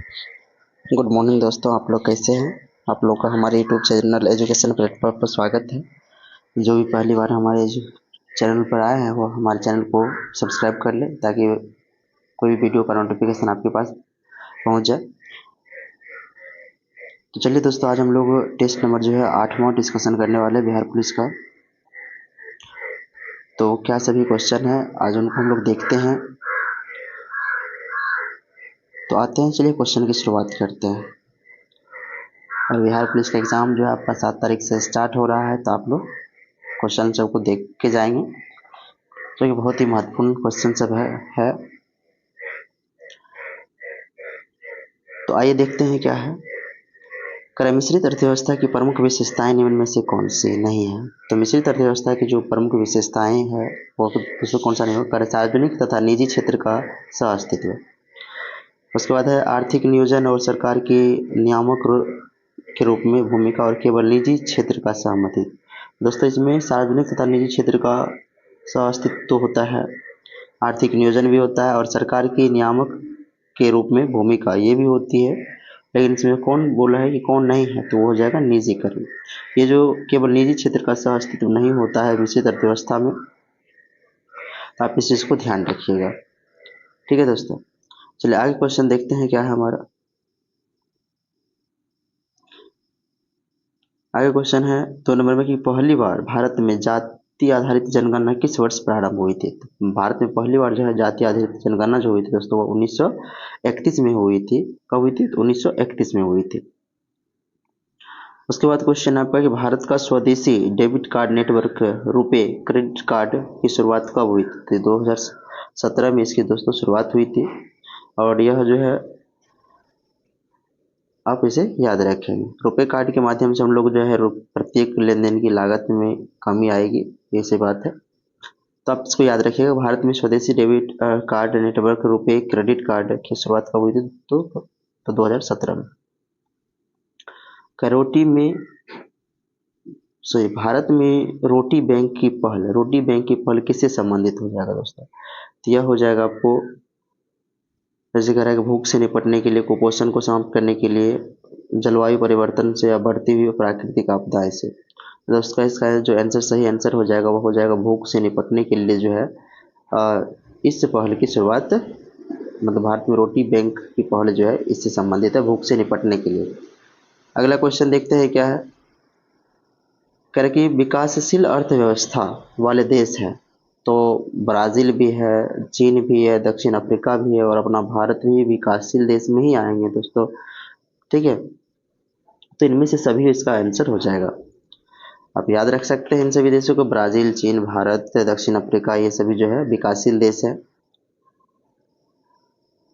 Good morning दोस्तों, आप लोग कैसे हैं। आप लोग का हमारे यूट्यूब चैनल एजुकेशन प्लेटफॉर्म पर स्वागत है। जो भी पहली बार हमारे चैनल पर आए हैं वो हमारे चैनल को सब्सक्राइब कर लें ताकि कोई भी वीडियो का नोटिफिकेशन आपके पास पहुंच जाए। तो चलिए दोस्तों, आज हम लोग टेस्ट नंबर जो है 8वां डिस्कशन करने वाले बिहार पुलिस का। तो क्या सभी क्वेश्चन है आज उनको हम लोग देखते हैं। तो आते हैं, चलिए क्वेश्चन की शुरुआत करते हैं। और बिहार पुलिस का एग्ज़ाम जो है आपका 7 तारीख से स्टार्ट हो रहा है, तो आप लोग क्वेश्चन सबको देख के जाएंगे, जो कि बहुत ही महत्वपूर्ण क्वेश्चन सब है। तो आइए देखते हैं क्या है। मिश्रित अर्थव्यवस्था की प्रमुख विशेषताएं निम्न में से कौन सी नहीं है। तो मिश्रित अर्थव्यवस्था की जो प्रमुख विशेषताएं है वो उसमें कौन सा नहीं होगा। सार्वजनिक तथा निजी क्षेत्र का सह अस्तित्व। उसके बाद है आर्थिक नियोजन और सरकार की नियामक के रूप में भूमिका और केवल निजी क्षेत्र का सहमति। दोस्तों, इसमें सार्वजनिक तथा निजी क्षेत्र का सह अस्तित्व होता है, आर्थिक नियोजन भी होता है और सरकार की नियामक के रूप में भूमिका ये भी होती है। लेकिन इसमें कौन बोला है कि कौन नहीं है, तो वो हो जाएगा निजीकरण। ये जो केवल निजी क्षेत्र का सह अस्तित्व नहीं होता है मिश्रित अर्थव्यवस्था में, तो आप इस चीज़ को ध्यान रखिएगा। ठीक है दोस्तों, चलिए आगे क्वेश्चन देखते हैं क्या है हमारा। आगे क्वेश्चन है 2 नंबर में कि पहली बार भारत में जाति आधारित जनगणना किस वर्ष प्रारंभ हुई थी। तो भारत में पहली बार जो है जाति आधारित जनगणना जो हुई थी दोस्तों वो 1931 में हुई थी। कब हुई थी, तो 1931 में हुई थी। उसके बाद क्वेश्चन आपका कि भारत का स्वदेशी debit card network RuPay credit card की शुरुआत कब हुई थी। 2017 में इसकी दोस्तों शुरुआत हुई थी। और यह जो है आप इसे याद रखेंगे, रुपए कार्ड के माध्यम से हम लोग जो है प्रत्येक लेन देन की लागत में कमी आएगी, ये सी बात है। तो आप इसको याद रखिएगा, भारत में स्वदेशी डेबिट कार्ड नेटवर्क रुपए क्रेडिट कार्ड की शुरुआत कब हुई थी, तो 2017 में। करोटी में भारत में रोटी बैंक की पहल किससे संबंधित हो जाएगा दोस्तों। तो यह हो जाएगा आपको जैसे कह रहा है कि भूख से निपटने के लिए, कुपोषण को समाप्त करने के लिए, जलवायु परिवर्तन से या बढ़ती हुई प्राकृतिक आपदाएं से। दोस्तों इसका जो आंसर सही आंसर हो जाएगा वो हो जाएगा भूख से निपटने के लिए जो है इस पहल की शुरुआत, मतलब भारत में रोटी बैंक की पहल जो है इससे संबंधित है, भूख से निपटने के लिए। अगला क्वेश्चन देखते हैं क्या है। कह रहे कि विकासशील अर्थव्यवस्था वाले देश हैं, तो ब्राज़ील भी है, चीन भी है, दक्षिण अफ्रीका भी है और अपना भारत भी विकासशील देश में ही आएंगे दोस्तों। ठीक है, तो इनमें से सभी इसका आंसर हो जाएगा। आप याद रख सकते हैं इन सभी देशों को, ब्राज़ील, चीन, भारत, दक्षिण अफ्रीका, ये सभी जो है विकासशील देश है।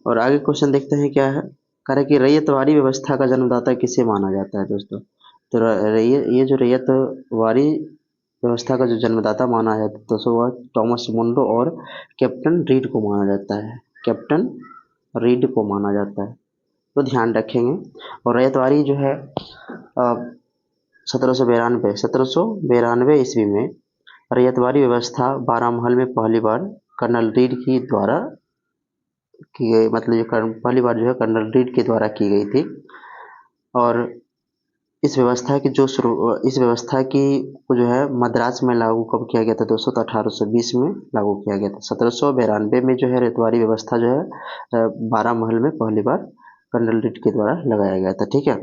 और आगे क्वेश्चन देखते हैं क्या है। कह रहे कि रैयतवाड़ी व्यवस्था का जन्मदाता किसे माना जाता है दोस्तों। तो ये जो रैयतवाड़ी व्यवस्था का जो जन्मदाता माना जाता है दोस्तों वह टॉमस मुंडो और कैप्टन रीड को माना जाता है। कैप्टन रीड को माना जाता है, तो ध्यान रखेंगे। और रैयतवाड़ी जो है 1792 ईस्वी में रैयतवाड़ी व्यवस्था बारामहल में पहली बार कर्नल रीड की द्वारा की गई, मतलब ये पहली बार जो है कर्नल रीड के द्वारा की गई थी। और इस व्यवस्था की को जो है मद्रास में लागू कब किया गया था दोस्तों, तो 1820 में लागू किया गया था। 1792 में जो है रैयतवाड़ी व्यवस्था जो है बारामहल में पहली बार कर्नल रीड के द्वारा लगाया गया था। ठीक है,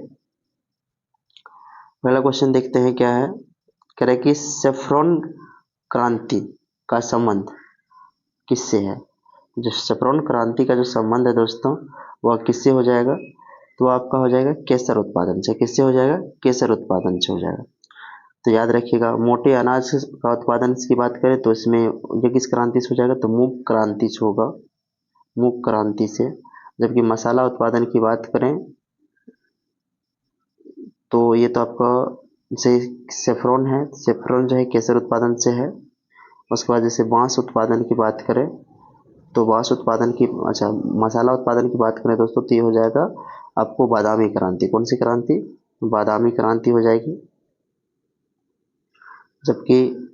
पहला क्वेश्चन देखते हैं क्या है। कह रहे कि सेफ्रॉन क्रांति का संबंध किससे है। जो सेफ्रॉन क्रांति का जो संबंध है दोस्तों वह किससे हो जाएगा, तो आपका हो जाएगा केसर उत्पादन से। किससे हो जाएगा, केसर उत्पादन से हो जाएगा। तो याद रखिएगा, मोटे अनाज का उत्पादन की बात करें तो इसमें ये किस क्रांति से हो जाएगा, तो मूंग क्रांति से होगा, मूंग क्रांति से। जबकि मसाला उत्पादन की बात करें तो ये तो आपका से सेफ्रॉन है, सेफ्रॉन जो है केसर उत्पादन से है। उसके बाद जैसे बांस उत्पादन की बात करें तो बांस उत्पादन की मसाला उत्पादन की बात करें दोस्तों तो ये हो जाएगा आपको बादामी क्रांति। कौन सी क्रांति, बादामी क्रांति हो जाएगी। जबकि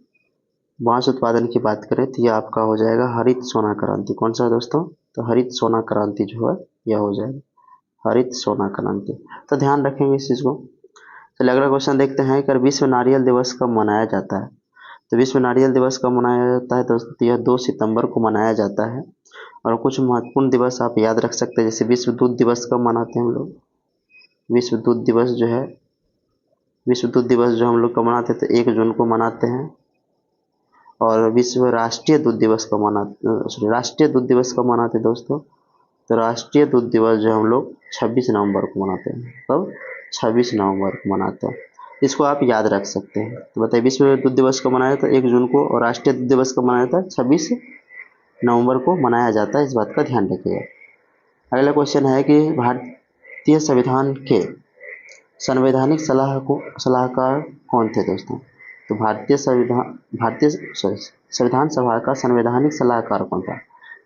बांस उत्पादन की बात करें तो यह आपका हो जाएगा हरित सोना क्रांति। कौन सा दोस्तों, तो हरित सोना क्रांति जो है यह हो जाएगा हरित सोना क्रांति। तो ध्यान रखेंगे इस चीज़ को। चलिए अगला क्वेश्चन देखते हैं कि विश्व नारियल दिवस कब मनाया जाता है। तो विश्व नारियल दिवस कब मनाया जाता है दोस्तों, यह 2 सितंबर को मनाया जाता है। और कुछ महत्वपूर्ण दिवस आप याद रख सकते हैं, जैसे विश्व दूध दिवस कब मनाते हैं हम लोग। विश्व दूध दिवस जो है, विश्व दूध दिवस जो हम लोग कब मनाते हैं तो 1 जून को मनाते हैं। और विश्व राष्ट्रीय दूध दिवस कब मनाते, राष्ट्रीय दूध दिवस कब मनाते हैं दोस्तों, तो राष्ट्रीय दूध दिवस जो हम लोग 26 नवंबर को मनाते हैं। कब, 26 नवंबर को मनाते हैं। इसको आप याद रख सकते हैं। तो बताइए विश्व दूध दिवस कब मनाया था, 1 जून को, और राष्ट्रीय दूध दिवस कब मनाया था, 26 नवंबर को मनाया जाता है। इस बात का ध्यान रखिएगा। अगला क्वेश्चन है कि भारतीय संविधान के संवैधानिक सलाहकार कौन थे दोस्तों। तो भारतीय संविधान सभा का संवैधानिक सलाहकार कौन था।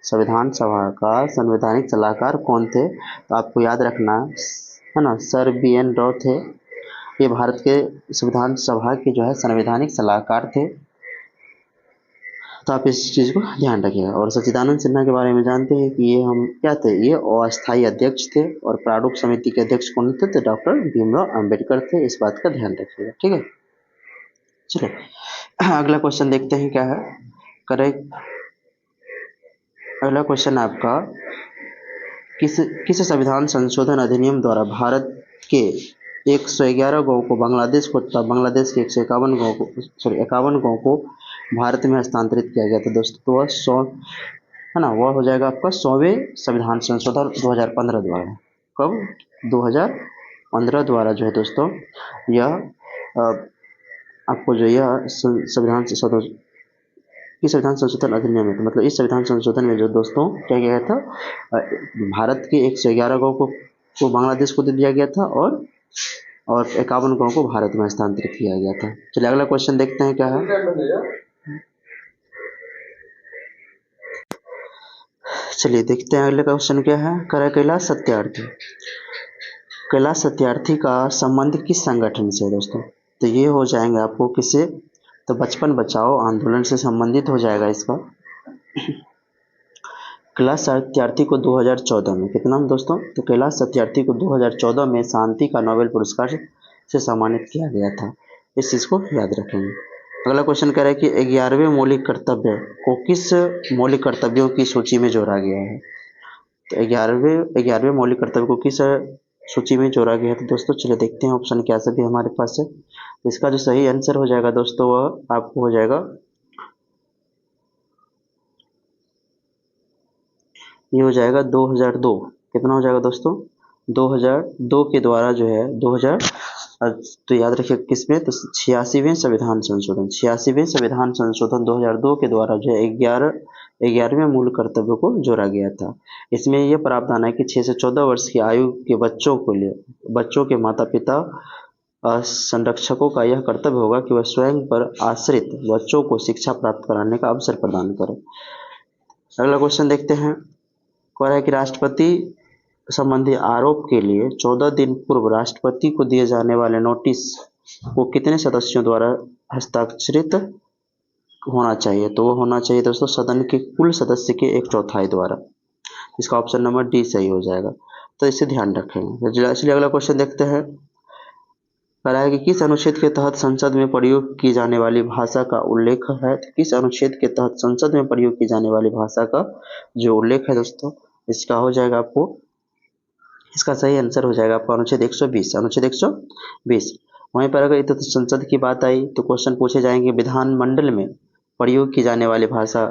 संविधान सभा का संवैधानिक सलाहकार कौन थे, तो आपको याद रखना है ना, सर BN राव थे। ये भारत के संविधान सभा के जो है संवैधानिक सलाहकार थे। तो आप इस चीज़ को ध्यान रखिएगा। और सच्चिदानंद सिन्हा के बारे में जानते हैं कि ये हम क्या थे, ये अस्थायी अध्यक्ष थे। और प्रारूप समिति के अध्यक्ष कौन थे, तो डॉक्टर भीमराव अंबेडकर थे। इस बात का ध्यान रखिएगा, ठीक है। चलिए अगला क्वेश्चन देखते हैं क्या है, करेक्ट। अगला क्वेश्चन आपका, किस संविधान संशोधन अधिनियम द्वारा भारत के 111 गाँव को बांग्लादेश बांग्लादेश के 151 गाँव को 51 गाँव को भारत में हस्तांतरित किया गया था दोस्तों। तो वह 100 है ना, वह हो जाएगा आपका 100वें संविधान संशोधन 2015 द्वारा। कब, 2015 द्वारा जो है दोस्तों, यह आपको जो यह संविधान संशोधन अधिनियम है। तो मतलब इस संविधान संशोधन में जो दोस्तों क्या किया गया था, भारत के 111 गाँव को बांग्लादेश को दे दिया गया था, और 51 गाँव को भारत में हस्तांतरित किया गया था। चलिए अगला क्वेश्चन देखते हैं क्या है। चलिए देखते हैं अगले क्वेश्चन क्या है, कैलाश सत्यार्थी। कैलाश सत्यार्थी का संबंध किस संगठन से है दोस्तों। तो ये हो जाएंगे आपको किससे, तो बचपन बचाओ आंदोलन से संबंधित हो जाएगा इसका। कैलाश सत्यार्थी को 2014 में कितना दोस्तों, तो कैलाश सत्यार्थी को 2014 में शांति का नोबेल पुरस्कार से सम्मानित किया गया था। इस चीज़ को याद रखेंगे। अगला क्वेश्चन कह रहा है कि 11वें मौलिक कर्तव्य को किस मौलिक कर्तव्यों की सूची में जोड़ा गया है। तो 11वें मौलिक कर्तव्य को किस सूची में जोड़ा गया है, तो दोस्तों चलिए देखते हैं ऑप्शन क्या सभी हमारे पास है। इसका जो सही आंसर हो जाएगा दोस्तों, वह आपको हो जाएगा, ये हो जाएगा 2002। कितना हो जाएगा दोस्तों, 2002 के द्वारा जो है 2000, तो याद रखिए किसमें, तो 86वें संविधान संशोधन 2002 के द्वारा जो है 11वें मूल कर्तव्य को जोड़ा गया था। इसमें यह प्रावधान है कि 6 से 14 वर्ष की आयु के बच्चों के माता पिता संरक्षकों का यह कर्तव्य होगा कि वह स्वयं पर आश्रित बच्चों को शिक्षा प्राप्त कराने का अवसर प्रदान करें। अगला क्वेश्चन देखते हैं, कह रहा है कि राष्ट्रपति संबंधी आरोप के लिए 14 दिन पूर्व राष्ट्रपति को दिए जाने वाले नोटिस को कितने सदस्यों द्वारा हस्ताक्षरित होना चाहिए। तो वो होना चाहिए दोस्तों सदन के कुल सदस्य के 1/4 द्वारा। इसका ऑप्शन नंबर डी सही हो जाएगा। तो इसे ध्यान रखेंगे। चलिए अगला क्वेश्चन देखते हैं, कह रहा है कि किस अनुच्छेद के तहत संसद में प्रयोग की जाने वाली भाषा का उल्लेख है। तो किस अनुच्छेद के तहत संसद में प्रयोग की जाने वाली भाषा का जो उल्लेख है दोस्तों, इसका हो जाएगा आपको, इसका सही आंसर हो जाएगा आपका अनुच्छेद 120। अनुच्छेद 120। वहीं पर अगर इधर संसद की बात आई तो क्वेश्चन पूछे जाएंगे विधानमंडल में प्रयोग की जाने वाली भाषा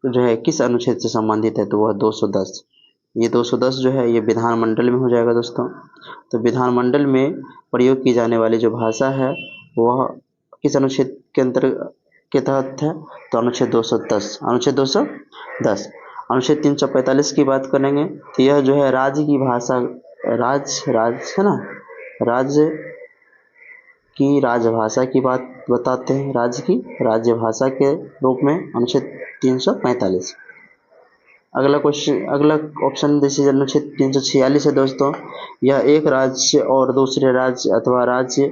जो है किस अनुच्छेद से संबंधित है, तो वह 210। ये 210 जो है ये विधानमंडल में हो जाएगा दोस्तों। तो विधानमंडल में प्रयोग की जाने वाली जो भाषा है वह किस अनुच्छेद के अंतर्गत के तहत है, तो अनुच्छेद 210। अनुच्छेद 210। अनुच्छेद 345 की बात करेंगे तो यह जो है राज्य की भाषा, राज्य है ना, राज्य की राजभाषा की बात बताते हैं, राज्य की राज्यभाषा के रूप में अनुच्छेद 345। अगला ऑप्शन जैसे अनुच्छेद 346 है दोस्तों, यह एक राज्य और दूसरे राज्य अथवा राज्य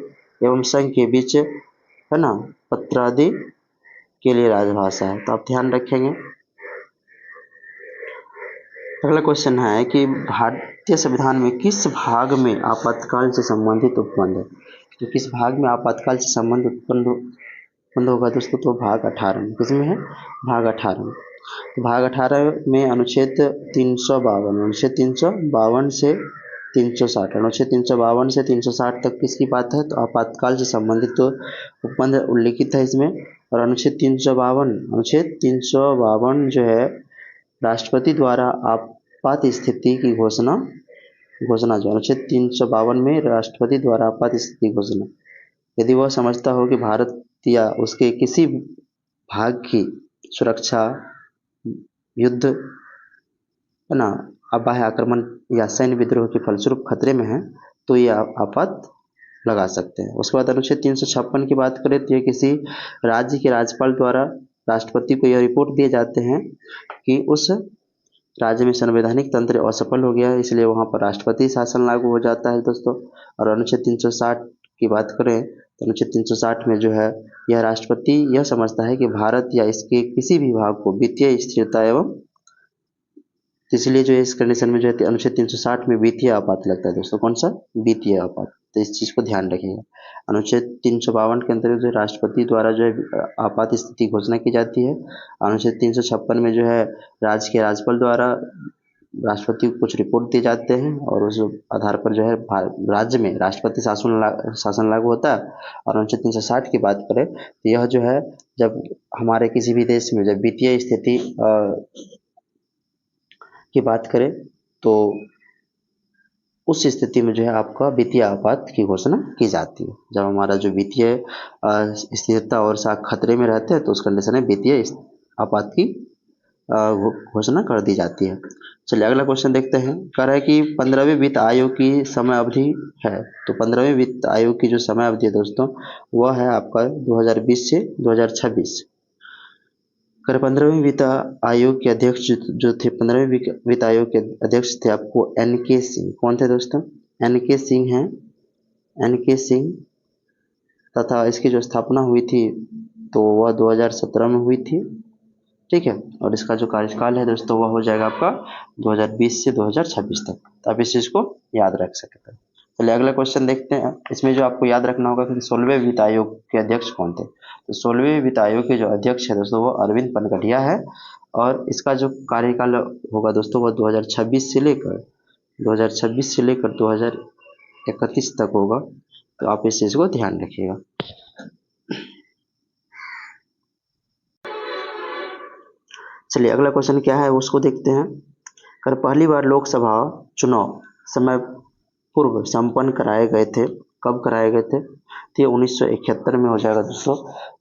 एवं संघ के बीच है ना पत्रादि के लिए राजभाषा है। तो आप ध्यान रखेंगे। अगला क्वेश्चन है कि भारतीय संविधान में किस भाग में आपातकाल से संबंधित उपबंध है? तो किस भाग में आपातकाल से संबंध उत्पन्न होगा दोस्तों? तो भाग 18 में। किसमें है? भाग 18 में। तो भाग 18 में अनुच्छेद 352, अनुच्छेद 352 से 360, अनुच्छेद 352 से 360 तक किसकी बात है? तो आपातकाल से संबंधित तो उपबंध उल्लिखित है इसमें। और अनुच्छेद 352 जो है राष्ट्रपति द्वारा आपात स्थिति की घोषणा जो अनुच्छेद 352 में राष्ट्रपति द्वारा आपात स्थिति घोषणा, यदि वह समझता हो कि भारत या उसके किसी भाग की सुरक्षा, युद्ध है ना, बाह्य आक्रमण या सैन्य विद्रोह के फलस्वरूप खतरे में है, तो ये आपात लगा सकते हैं। उसके बाद अनुच्छेद 356 की बात करें तो ये किसी राज्य के राज्यपाल द्वारा राष्ट्रपति को यह रिपोर्ट दिए जाते हैं कि उस राज्य में संवैधानिक तंत्र असफल हो गया है, इसलिए वहाँ पर राष्ट्रपति शासन लागू हो जाता है दोस्तों। और अनुच्छेद 360 की बात करें तो अनुच्छेद 360 में जो है यह राष्ट्रपति यह समझता है कि भारत या इसके किसी भी भाग को वित्तीय स्थिरता एवं, इसलिए जो इस कंडीशन में जो है अनुच्छेद 360 में वित्तीय आपात लगता है दोस्तों। कौन सा? वित्तीय आपात। तो इस चीज़ को ध्यान रखिएगा। अनुच्छेद 352 के अंतर्गत जो राष्ट्रपति द्वारा जो है आपात स्थिति घोषणा की जाती है। अनुच्छेद 356 में जो है राज्य के राज्यपाल द्वारा राष्ट्रपति को कुछ रिपोर्ट दिए जाते हैं और उस आधार पर जो है राज्य में राष्ट्रपति शासन लागू होता है। और अनुच्छेद 360 की बात करें तो यह जो है जब हमारे किसी भी देश में जब वित्तीय स्थिति की बात करें तो उस स्थिति में जो है आपका वित्तीय आपात की घोषणा की जाती है। जब हमारा जो वित्तीय स्थिरता और साख खतरे में रहते हैं तो उस कंडीशन में वित्तीय आपात की घोषणा कर दी जाती है। चलिए अगला क्वेश्चन देखते हैं। कह रहा है कि 15वें वित्त आयोग की समय अवधि है। तो 15वें वित्त आयोग की जो समय अवधि है दोस्तों वह है आपका 2020 से 2026। 15वें वित्त आयोग के अध्यक्ष जो थे, 15वें वित्त आयोग के अध्यक्ष थे आपको NK सिंह। कौन थे दोस्तों? NK सिंह हैं, NK सिंह। तथा इसकी जो स्थापना हुई थी तो वह 2017 में हुई थी, ठीक है। और इसका जो कार्यकाल है दोस्तों वह हो जाएगा आपका 2020 से 2026 तक। तो आप इस चीज़ को याद रख सकते हैं। चलिए अगला क्वेश्चन देखते हैं। इसमें जो आपको याद रखना होगा कि 16वें वित्त आयोग के अध्यक्ष कौन थे। तो 16वें वित्त आयोग के जो अध्यक्ष है दोस्तों वो अरविंद पनगटिया है। और इसका जो कार्यकाल होगा दोस्तों वह 2026 से लेकर 2031 तक होगा। तो आप इस चीज़ को ध्यान रखिएगा। चलिए अगला क्वेश्चन क्या है उसको देखते हैं। कर पहली बार लोकसभा चुनाव समय पूर्व संपन्न कराए गए थे। कब कराए गए थे? तो ये 1971 में हो जाएगा दोस्तों।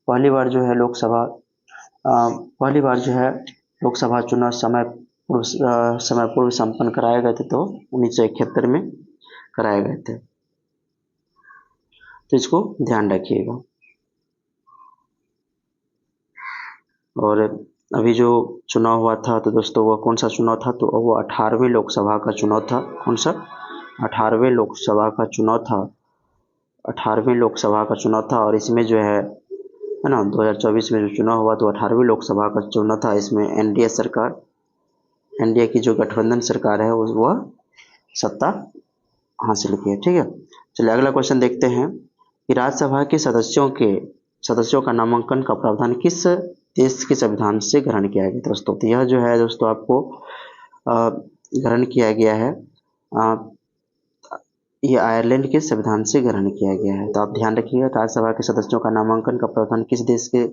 पहली बार जो है लोकसभा चुनाव समय पूर्व संपन्न कराए गए थे तो 1971 में कराए गए थे। तो इसको ध्यान रखिएगा। और अभी जो चुनाव हुआ था तो दोस्तों वह कौन सा चुनाव था? तो वो 18वें लोकसभा का चुनाव था। कौन सा? 18वें लोकसभा का चुनाव था। 18वें लोकसभा का चुनाव था। और इसमें जो है ना 2024 में जो चुनाव हुआ तो 18वीं लोकसभा का चुनाव था। इसमें एनडीए की जो गठबंधन सरकार है वह सत्ता हासिल की है, ठीक है। चलिए अगला क्वेश्चन देखते हैं कि राज्यसभा के सदस्यों का नामांकन का प्रावधान किस देश के संविधान से ग्रहण किया गया दोस्तों? तो यह जो है दोस्तों आपको ग्रहण किया गया है, ये आयरलैंड के संविधान से ग्रहण किया गया है। तो आप ध्यान रखिएगा राज्यसभा के सदस्यों का नामांकन का प्रावधान किस देश के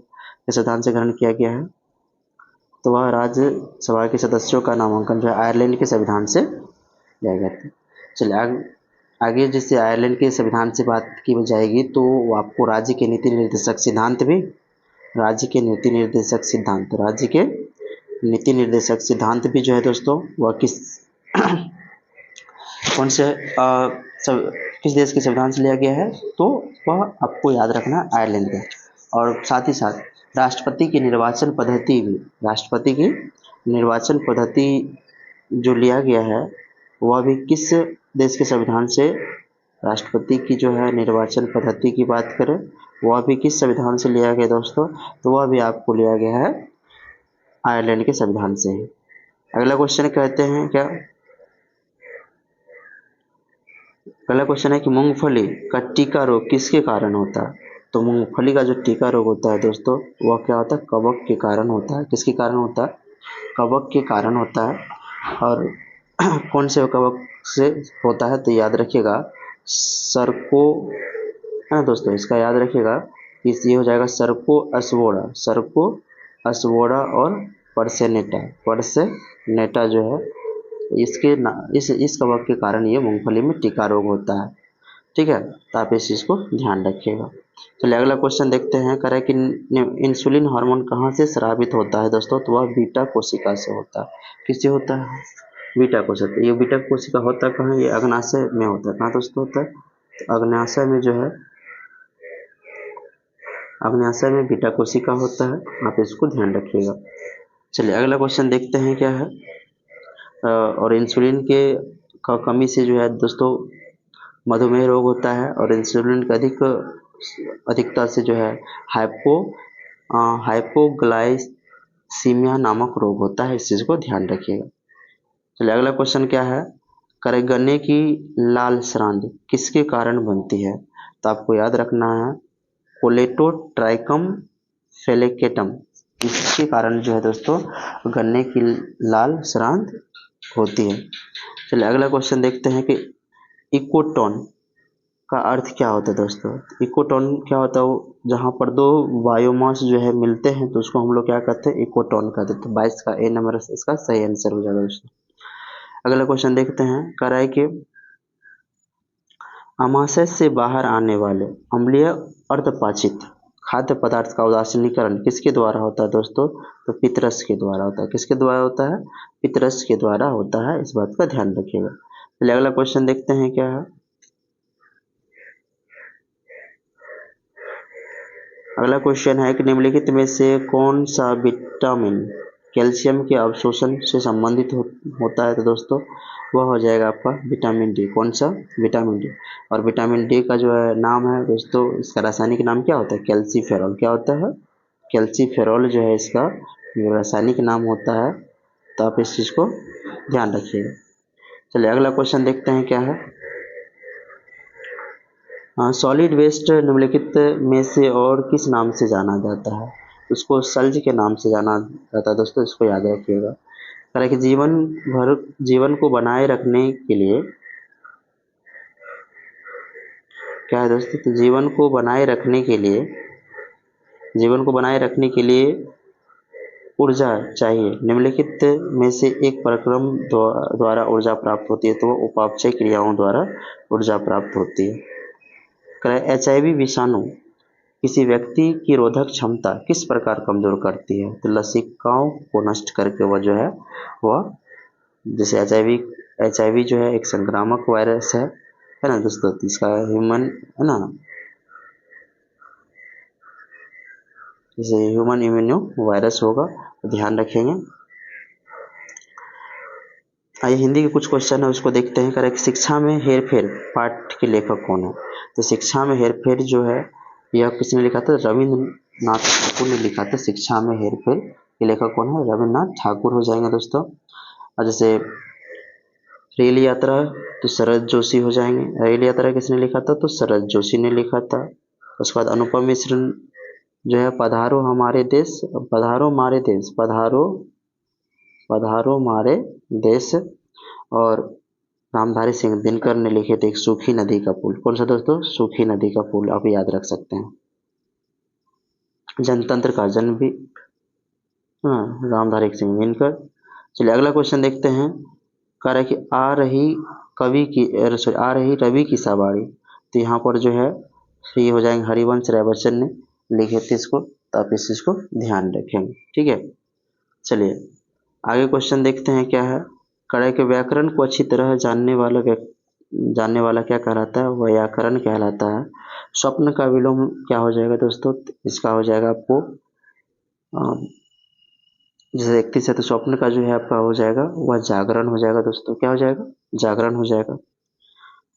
संविधान से ग्रहण किया गया है? तो वह राज्यसभा के सदस्यों का नामांकन जो है आयरलैंड के संविधान से लिया गया था। चलिए आगे जिससे आयरलैंड के संविधान से बात की जाएगी तो आपको राज्य के नीति निर्देशक सिद्धांत भी जो है दोस्तों वह किस देश के संविधान से लिया गया है? तो वह आपको याद रखना आयरलैंड का। और साथ ही साथ राष्ट्रपति की निर्वाचन पद्धति जो लिया गया है वह भी किस देश के संविधान से, राष्ट्रपति की जो है निर्वाचन पद्धति की बात करें वह भी किस संविधान से लिया गया दोस्तों? तो वह भी आपको लिया गया है आयरलैंड के संविधान से ही। अगला क्वेश्चन कहते हैं क्या पहला क्वेश्चन है कि मूंगफली का टीका रोग किसके कारण होता है। तो मूंगफली का जो टीका रोग होता है दोस्तों, वह क्या होता है, कवक के कारण होता है। किसके कारण होता है, कवक के कारण होता है। और कौन से कवक से होता है, तो याद रखिएगा सरको, है ना दोस्तों, इसका याद रखिएगा। ये हो जाएगा सर्को अस्वोड़ा, सर्को अस्वोड़ा और पर्सेनेटा, पर्सेनेटा जो है इसके इस कवक के कारण ये मूंगफली में टीका रोग होता है। ठीक है, तो आप इस चीज़ को ध्यान रखिएगा। चलिए अगला क्वेश्चन देखते हैं। कह रहा है कि इंसुलिन हार्मोन कहाँ से स्रावित होता है दोस्तों, तो वह बीटा कोशिका से होता है। किससे होता है, बीटा कोशिका। ये बीटा कोशिका होता कहाँ है, ये अग्नाशय में होता है। कहाँ दोस्तों होता है, तो अग्नाशय में जो है, अग्नाशय में बीटा कोशिका होता है। आप इसको ध्यान रखिएगा। चलिए अगला क्वेश्चन देखते हैं क्या है। और इंसुलिन के का कमी से जो है दोस्तों मधुमेह रोग होता है, और इंसुलिन का अधिकता से जो है हाइपो हाइपोग्लाइसीमिया नामक रोग होता है। इस चीज़ को ध्यान रखिएगा। चलिए अगला क्वेश्चन क्या है। करे गन्ने की लाल श्रांध किसके कारण बनती है, तो आपको याद रखना है कोलेटोट्राइकम फेलेकेटम, इसके कारण जो है दोस्तों गन्ने की लाल श्रांध होती है। चलिए अगला क्वेश्चन देखते हैं कि इकोटोन का अर्थ क्या होता है दोस्तों। इकोटोन क्या होता है, वो जहाँ पर दो बायोमास जो है मिलते हैं तो उसको हम लोग क्या कहते हैं, इकोटोन कहते हैं। तो 22 का ए नंबर इसका सही आंसर हो जाएगा दोस्तों। अगला क्वेश्चन देखते हैं। कह रहा है कि आमाशय से बाहर आने वाले अम्लीय अर्धपाचित खाद्य पदार्थ का उदासीनीकरण किसके द्वारा होता है दोस्तों, तो पितरस के द्वारा होता है। किसके द्वारा होता है, पितरस के द्वारा होता है। इस बात का ध्यान रखिएगा। चलिए अगला क्वेश्चन देखते हैं क्या है। अगला क्वेश्चन है कि निम्नलिखित में से कौन सा विटामिन कैल्शियम के अवशोषण से संबंधित होता है, तो दोस्तों वह हो जाएगा आपका विटामिन डी। कौन सा, विटामिन डी। और विटामिन डी का जो है नाम है दोस्तों, इसका रासायनिक नाम क्या होता है, कैल्सीफेरॉल। क्या होता है, कैल्सीफेरॉल जो है इसका रासायनिक नाम होता है। तो आप इस चीज़ को ध्यान रखिएगा। चलिए अगला क्वेश्चन देखते हैं क्या है। सॉलिड वेस्ट निम्नलिखित में से और किस नाम से जाना जाता है, उसको सल्ज के नाम से जाना जाता है दोस्तों। इसको याद रखिएगा। कह रहा है कि जीवन को बनाए रखने के लिए क्या है दोस्तों, तो जीवन को बनाए रखने के लिए ऊर्जा चाहिए। निम्नलिखित में से एक प्रक्रम द्वारा ऊर्जा प्राप्त होती है, तो वो उपापचय क्रियाओं द्वारा ऊर्जा प्राप्त होती है। कह रहा है HIV विषाणु किसी व्यक्ति की रोधक क्षमता किस प्रकार कमजोर करती है, तो लसिकाओं को नष्ट करके वह जो है वह, जैसे एच आई वी जो है एक संक्रामक वायरस है ना दोस्तों, तो इसका ह्यूमन, है ना, जैसे ह्यूमन इम्यूनो वायरस होगा, तो ध्यान रखेंगे। आइए हिंदी के कुछ क्वेश्चन है उसको देखते हैं। करेक्ट, शिक्षा में हेरफेर पाठ के लेखक कौन है, तो शिक्षा में हेरफेर जो है यह किसने लिखा था, रविंद्रनाथ ठाकुर ने लिखा था। शिक्षा में हेरफेर के लेखक कौन है, रविंद्रनाथ ठाकुर हो जाएंगे दोस्तों। और जैसे रेल यात्रा, तो शरद जोशी हो जाएंगे। रेल यात्रा किसने लिखा था, तो शरद जोशी ने लिखा था। उसके बाद अनुपम मिश्र जो है पधारो हमारे देश, पधारो हमारे देश, पधारो हमारे देश। और रामधारी सिंह दिनकर ने लिखे थे एक सूखी नदी का पुल। कौन सा दोस्तों, सूखी नदी का पुल, आप याद रख सकते हैं। जनतंत्र का जन्म भी, हाँ, रामधारी सिंह दिनकर। चलिए अगला क्वेश्चन देखते हैं। कह रहा है कि आ रही रवि की सवारी, तो यहाँ पर जो है ये हो जाएंगे हरिवंश राय बच्चन ने लिखे थे इसको। तो आप इस चीज को ध्यान रखेंगे। ठीक है, चलिए आगे क्वेश्चन देखते हैं क्या है। कह रहा है कि व्याकरण को अच्छी तरह जानने वाला क्या कहलाता है, व्याकरण कहलाता है। स्वप्न का विलोम क्या हो जाएगा दोस्तों, तो इसका हो जाएगा आपको जैसे व्यक्ति से, तो स्वप्न का जो है आपका हो जाएगा वह जागरण हो जाएगा दोस्तों। क्या हो जाएगा, जागरण हो जाएगा।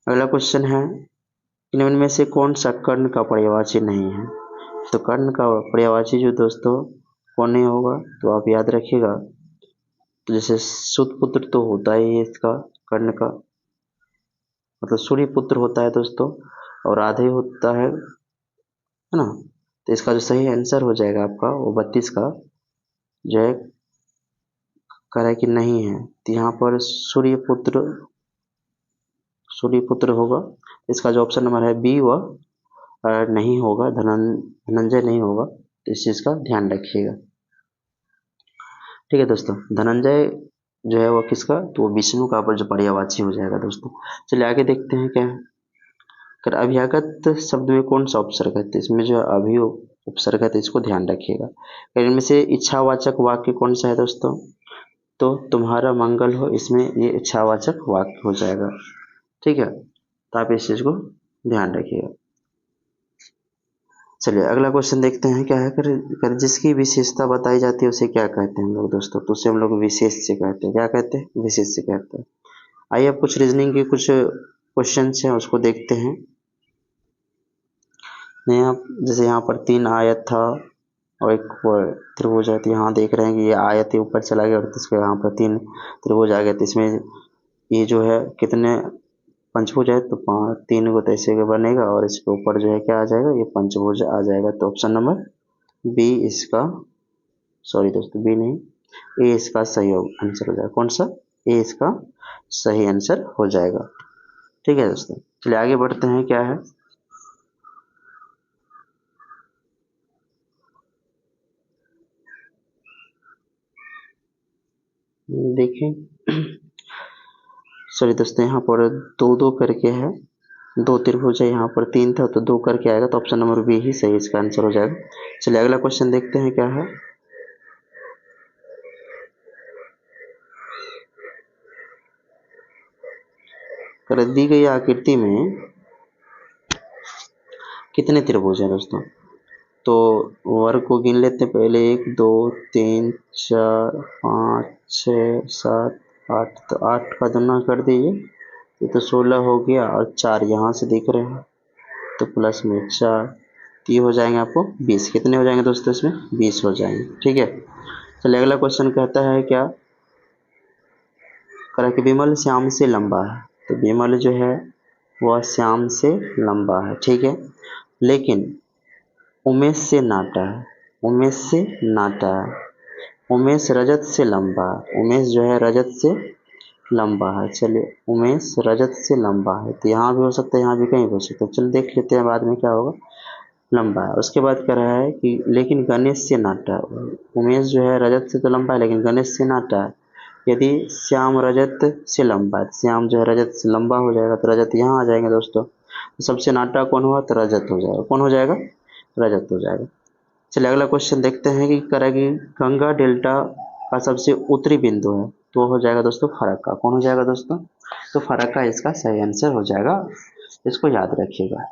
अगला क्वेश्चन है, निम्न में से कौन सा कर्ण का पर्यायवाची नहीं है, तो कर्ण का पर्यायवाची जो दोस्तों कौन नहीं होगा, तो आप याद रखिएगा। तो जैसे सुत पुत्र तो होता ही है इसका, कर्ण का। मतलब सूर्यपुत्र होता है दोस्तों, और आधे होता है ना। तो इसका जो सही आंसर हो जाएगा आपका वो 32 का जो है कह रहा है कि नहीं है। तो यहाँ पर सूर्यपुत्र होगा। इसका जो ऑप्शन नंबर है बी वह नहीं होगा, धनंजय नहीं होगा। तो इस चीज़ का ध्यान रखिएगा। ठीक है दोस्तों, धनंजय जो है वो किसका, तो वो विष्णु का पर जो पर्यायवाची हो जाएगा दोस्तों। चलिए आगे देखते हैं क्या है। अगर अभ्यागत शब्द में कौन सा उपसर्ग है, तो इसमें जो अभी उपसर्ग है तो इसको ध्यान रखिएगा। इनमें से इच्छावाचक वाक्य कौन सा है दोस्तों, तो तुम्हारा मंगल हो, इसमें ये इच्छावाचक वाक्य हो जाएगा। ठीक है, तो आप इस चीज को ध्यान रखिएगा। चलिए अगला क्वेश्चन देखते हैं क्या है। कर जिसकी विशेषता बताई जाती है उसे क्या कहते हैं हम लोग दोस्तों, तो उसे हम लोग विशेष से कहते हैं। क्या कहते हैं, विशेष से कहते हैं। आइए अब कुछ रीजनिंग के कुछ क्वेश्चन हैं उसको देखते हैं। यहाँ जैसे यहाँ पर 3 आयत था और एक त्रिभुज है, तो यहाँ देख रहे हैं कि ये आयत ही ऊपर चला गया और इसके यहाँ पर 3 त्रिभुज आ गए। तो इसमें ये जो है कितने पंचभुज है, तो 3 को तो ऐसे बनेगा और इसके ऊपर जो है क्या आ जाएगा, ये पंचभुज आ जाएगा। तो ऑप्शन नंबर बी इसका, सॉरी दोस्तों बी नहीं, ए इसका सही आंसर हो जाएगा। कौन सा, ए इसका सही आंसर हो जाएगा। ठीक है दोस्तों, चलिए आगे बढ़ते हैं क्या है। देखें सॉरी दोस्तों, यहाँ पर 2-2 करके है, 2 त्रिभुज है, यहाँ पर 3 था तो 2 करके आएगा। तो ऑप्शन नंबर बी ही सही इसका आंसर हो जाएगा। चलिए अगला क्वेश्चन देखते हैं क्या है। कर दी गई आकृति में कितने त्रिभुज हैं दोस्तों, तो वर्ग को गिन लेते हैं पहले। 1 2 3 4 5 6 7 8, तो 8 का गुना कर दीजिए, ये तो 16 हो गया और 4 यहाँ से दिख रहे हैं तो प्लस में 4, तो ये हो जाएंगे आपको 20। कितने हो जाएंगे दोस्तों, इसमें 20 हो जाएंगे। ठीक है, चलिए अगला क्वेश्चन कहता है क्या, कह कि विमल श्याम से लंबा है। तो विमल जो है वह श्याम से लंबा है। ठीक है, लेकिन उमेश से नाटा है, उमेश से नाटा है। उमेश रजत से लंबा है, उमेश जो है रजत से लंबा है। चलिए उमेश रजत से लंबा है, तो यहाँ भी हो सकता है, यहाँ भी कहीं भी हो सकता है। चलिए देख लेते हैं बाद में क्या होगा। लंबा है, उसके बाद कह रहा है कि लेकिन गणेश से नाटा है। उमेश जो है रजत से तो लंबा है लेकिन गणेश से नाटा है। यदि श्याम रजत से लंबा है, श्याम जो है रजत से लंबा हो जाएगा, तो रजत यहाँ आ जाएंगे दोस्तों। तो सबसे नाटा कौन हुआ, तो रजत हो जाएगा। कौन हो जाएगा, रजत हो जाएगा। चलिए अगला क्वेश्चन देखते हैं कि करेगी गंगा डेल्टा का सबसे उत्तरी बिंदु है, तो हो जाएगा दोस्तों फरक्का। कौन हो जाएगा दोस्तों, तो फरक्का इसका सही आंसर हो जाएगा, इसको याद रखिएगा।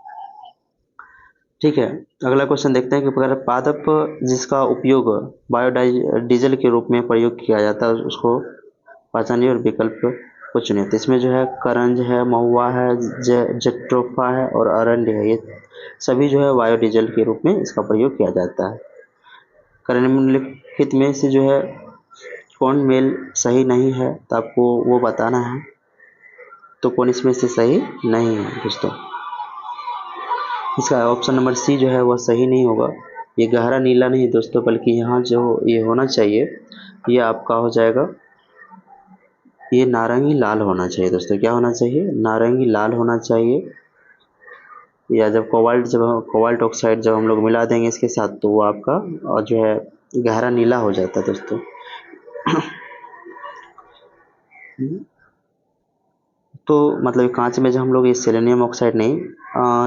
ठीक है, अगला क्वेश्चन देखते हैं कि अगर पादप जिसका उपयोग बायोडीजल के रूप में प्रयोग किया जाता है उसको पहचानिए और विकल्प को चुनिए। तो इसमें जो है करंज है, महुआ है, जेट्रोफा है और अरंड है, ये सभी जो है बायोडीजल के रूप में इसका प्रयोग किया जाता है। करण निम्नलिखित में से जो है कौन मेल सही नहीं है, तो आपको वो बताना है। तो कौन इसमें से सही नहीं है दोस्तों, इसका ऑप्शन नंबर सी जो है वह सही नहीं होगा। ये गहरा नीला नहीं दोस्तों, बल्कि यहाँ जो ये होना चाहिए ये आपका हो जाएगा, ये नारंगी लाल होना चाहिए दोस्तों। क्या होना चाहिए, नारंगी लाल होना चाहिए। या जब कोबाल्ट ऑक्साइड जब हम लोग मिला देंगे इसके साथ तो वो आपका और जो है गहरा नीला हो जाता है दोस्तों। तो मतलब कांच में जब हम लोग ये सेलेनियम ऑक्साइड नहीं,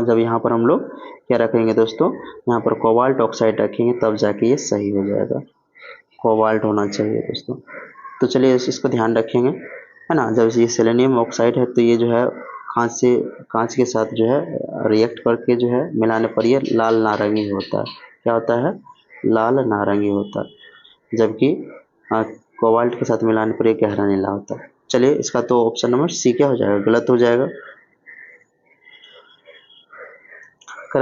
जब यहाँ पर हम लोग क्या रखेंगे दोस्तों, यहाँ पर कोबाल्ट ऑक्साइड रखेंगे तब जाके ये सही हो जाएगा। कोबाल्ट होना चाहिए दोस्तों। तो चलिए इसको ध्यान रखेंगे, है ना। जब ये सेलेनियम ऑक्साइड है तो ये जो है कांच के साथ जो है रिएक्ट करके जो है मिलाने पर ये लाल नारंगी होता है। क्या होता है, लाल नारंगी होता है, जबकि कोबाल्ट के साथ मिलाने पर ये गहरा नीला होता है। चलिए इसका तो ऑप्शन नंबर सी क्या हो जाएगा, गलत हो जाएगा।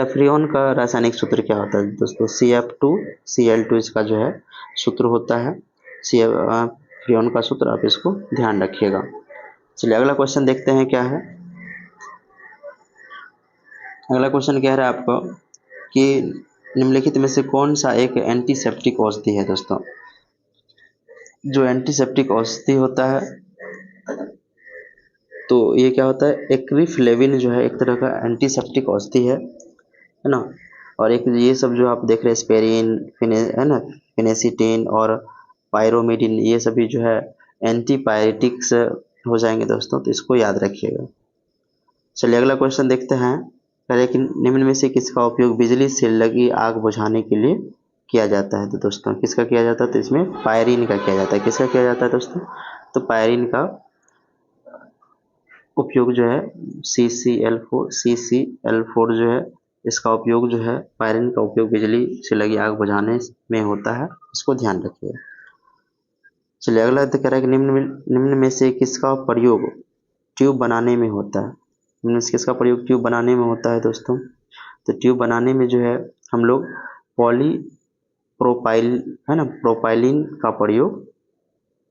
फ्रियोन का रासायनिक सूत्र क्या होता है दोस्तों, CF2Cl2 इसका जो है सूत्र होता है। फ्रियोन का सूत्र आप इसको ध्यान रखिएगा। चलिए अगला क्वेश्चन देखते हैं क्या है। अगला क्वेश्चन कह रहा है आपको कि निम्नलिखित में से कौन सा एक एंटीसेप्टिक औषधि है दोस्तों। जो एंटीसेप्टिक औषधि होता है तो ये क्या होता है, एक्रिफ्लेविन जो है एक तरह का एंटीसेप्टिक औषधि है ना। और एक ये सब जो आप देख रहे हैं स्पेरिन है ना, फिनेसिटिन और पायरोमिडिन, ये सभी जो है एंटीपायरेटिक्स हो जाएंगे दोस्तों, तो इसको याद रखिएगा। चलिए अगला क्वेश्चन देखते हैं। कह रहे कि निम्न में से किसका उपयोग बिजली से लगी आग बुझाने के लिए किया जाता है। तो दोस्तों किसका किया जाता है, तो इसमें पायरीन का किया जाता है। किसका किया जाता है दोस्तों, तो पायरीन का उपयोग जो है CCl4 जो है, इसका उपयोग जो है पायरीन का उपयोग बिजली से लगी आग बुझाने में होता है, इसको ध्यान रखिए। चलिए अगला कह रहा है कि निम्न में से किसका प्रयोग ट्यूब बनाने में होता है। निम्न में से किसका प्रयोग ट्यूब बनाने में होता है दोस्तों, तो ट्यूब बनाने में जो है हम लोग पॉली प्रोपाइल है ना, प्रोपाइलिन का प्रयोग